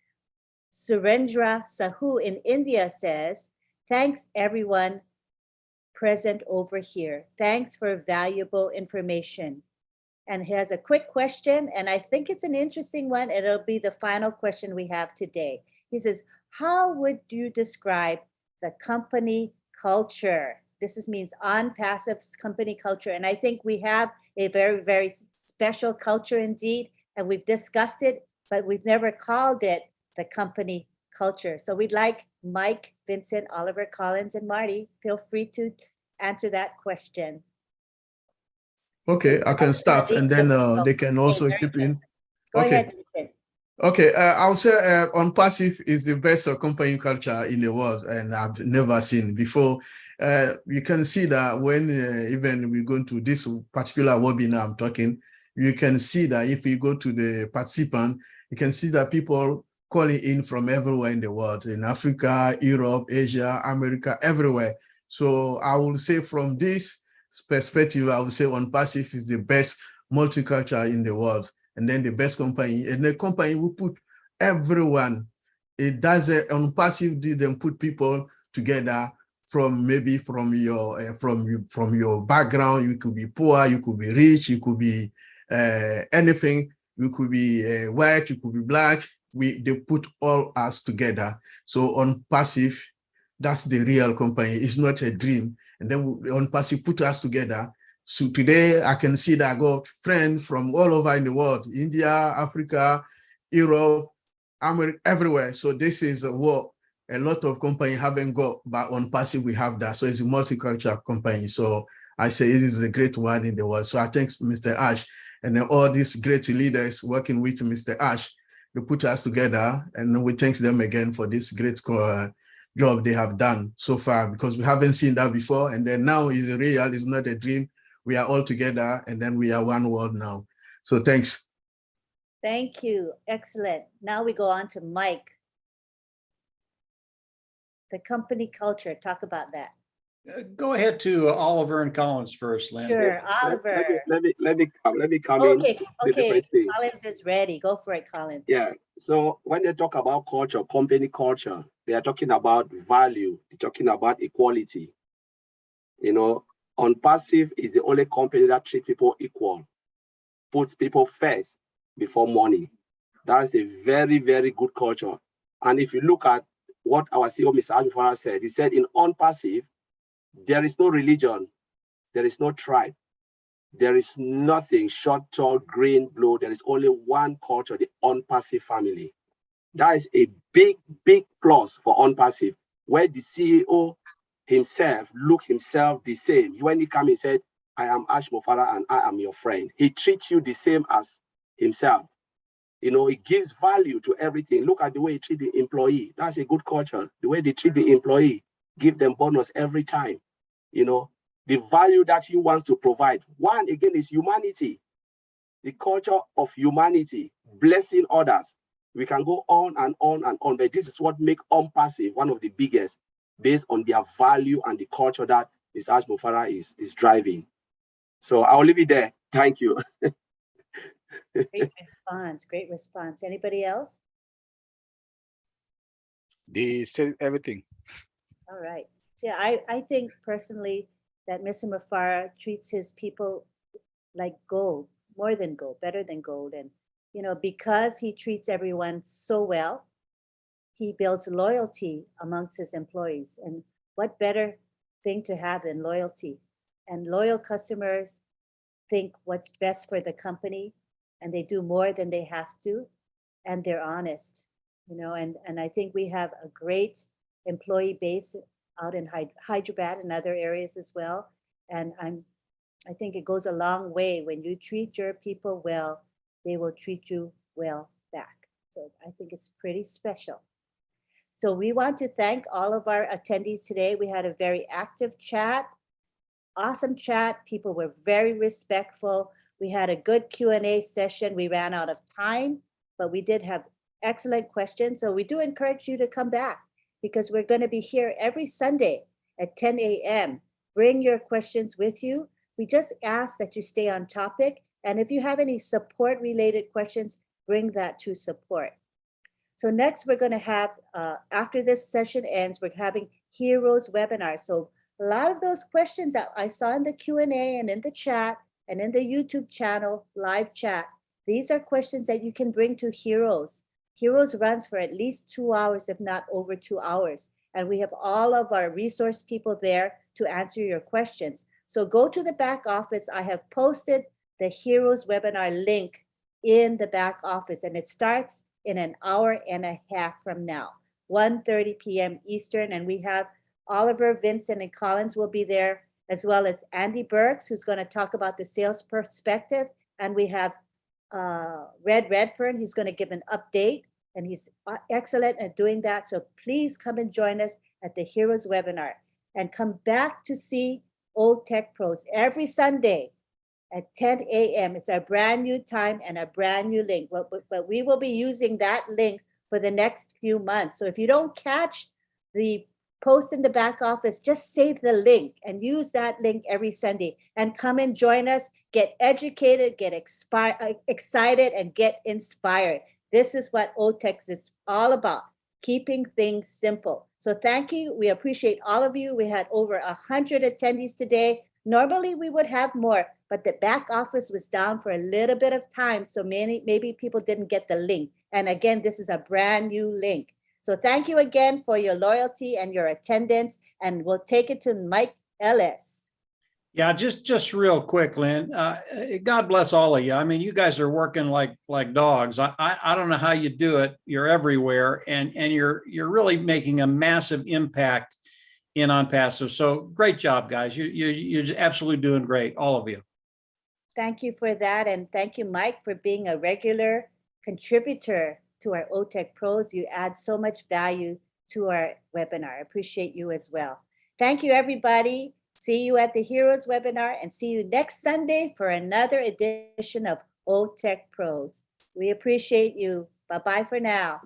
Surendra Sahu in India says, thanks everyone present over here. Thanks for valuable information. And he has a quick question, and I think it's an interesting one. It'll be the final question we have today. He says, how would you describe the company culture? This means on-passive company culture. And I think we have a very, very special culture indeed, and we've discussed it, but we've never called it the company culture. So we'd like Mike, Vincent, Oliver, Collins, and Marty, feel free to answer that question. Okay, I can start, and then they can also Okay, chip very in. good. Go Okay. ahead, Vincent. Okay, I would say On Passive is the best company culture in the world, and I've never seen before. You can see that when even we go to this particular webinar I'm talking, you can see that if you go to the participant, you can see that people calling in from everywhere in the world, in Africa, Europe, Asia, America, everywhere. So I would say from this perspective, I would say On Passive is the best multicultural in the world. And then the best company, and the company will put everyone. It does On Passive, them put people together from maybe from your background. You could be poor, you could be rich, you could be anything. You could be white, you could be black. They put all us together. So On Passive, that's the real company. It's not a dream. And then On Passive put us together. So today I can see that I got friends from all over in the world, India, Africa, Europe, America, everywhere. So this is what a lot of companies haven't got, but On Passive we have that. So it's a multicultural company. So I say it is a great one in the world. So I thank Mr. Ash and then all these great leaders working with Mr. Ash. They put us together, and we thank them again for this great job they have done so far, because we haven't seen that before. And then now it's real, it's not a dream. We are all together, and then we are one world now. So thanks. Thank you. Excellent. Now we go on to Mike. The company culture, talk about that. Go ahead to Oliver and Collins first, Lynn. Sure, Oliver. Let me come Okay, in. okay. Collins is ready. Go for it, Collins. Yeah. So when they talk about culture, company culture, they are talking about value. They're talking about equality. On Passive is the only company that treats people equal, puts people first before money. That is a very, very good culture. And if you look at what our CEO, Mr. Ajufara, said, he said in On Passive, there is no religion, there is no tribe, there is nothing short, tall, green, blue. There is only one culture, the On Passive family. That is a big, big plus for On Passive, where the CEO himself look himself the same. When he come, he said, I am Ash Mofara and I am your friend. He treats you the same as himself. He gives value to everything. Look at the way he treats the employee. That's a good culture. The way they treat the employee, give them bonus every time. The value that he wants to provide. One, again, is humanity. The culture of humanity, blessing others. We can go on and on and on, but this is what makes On Passive one of the biggest, based on their value and the culture that Ms. Ash Mofara is driving. So I'll leave it there. Thank you. Great response. Great response. Anybody else? They said everything. All right. Yeah, I think personally that Mr. Mufara treats his people like gold, more than gold, better than gold. And, because he treats everyone so well, he builds loyalty amongst his employees. And what better thing to have than loyalty? And loyal customers think what's best for the company, and they do more than they have to, and they're honest, and I think we have a great employee base out in Hyderabad and other areas as well. And I think it goes a long way. When you treat your people well, they will treat you well back. So I think it's pretty special. So we want to thank all of our attendees today. We had a very active chat, awesome chat. People were very respectful. We had a good Q&A session. We ran out of time, but we did have excellent questions. So we do encourage you to come back because we're going to be here every Sunday at 10 a.m. Bring your questions with you. We just ask that you stay on topic. And if you have any support related questions, bring that to support. So next we're going to have, after this session ends, we're having Heroes webinar. So a lot of those questions that I saw in the Q&A and in the chat and in the YouTube channel, live chat, these are questions that you can bring to Heroes. Heroes runs for at least 2 hours, if not over 2 hours. And we have all of our resource people there to answer your questions. So go to the back office. I have posted the Heroes webinar link in the back office, and it starts in an hour and a half from now, 1:30 p.m. Eastern. And we have Oliver, Vincent, and Collins will be there, as well as Andy Burks, who's going to talk about the sales perspective. And we have Red Redfern, he's going to give an update, and he's excellent at doing that. So please come and join us at the Heroes webinar and come back to see Otech Pros every Sunday at 10 a.m. It's our brand new time and a brand new link, but we will be using that link for the next few months. So if you don't catch the post in the back office, just save the link and use that link every Sunday and come and join us, get educated, get excited, and get inspired. This is what Otech is all about, keeping things simple. So thank you. We appreciate all of you. We had over 100 attendees today. Normally we would have more, but the back office was down for a little bit of time. So maybe people didn't get the link. And again, this is a brand new link. So thank you again for your loyalty and your attendance. And we'll take it to Mike Ellis. Yeah, just real quick, Lynn. God bless all of you. I mean, you guys are working like dogs. I don't know how you do it. You're everywhere, and you're really making a massive impact in OnPassive. So great job, guys. You're absolutely doing great, all of you. Thank you for that, and thank you, Mike, for being a regular contributor to our Otech Pros. You add so much value to our webinar. I appreciate you as well. Thank you, everybody. See you at the Heroes webinar and see you next Sunday for another edition of Otech Pros. We appreciate you. Bye-bye for now.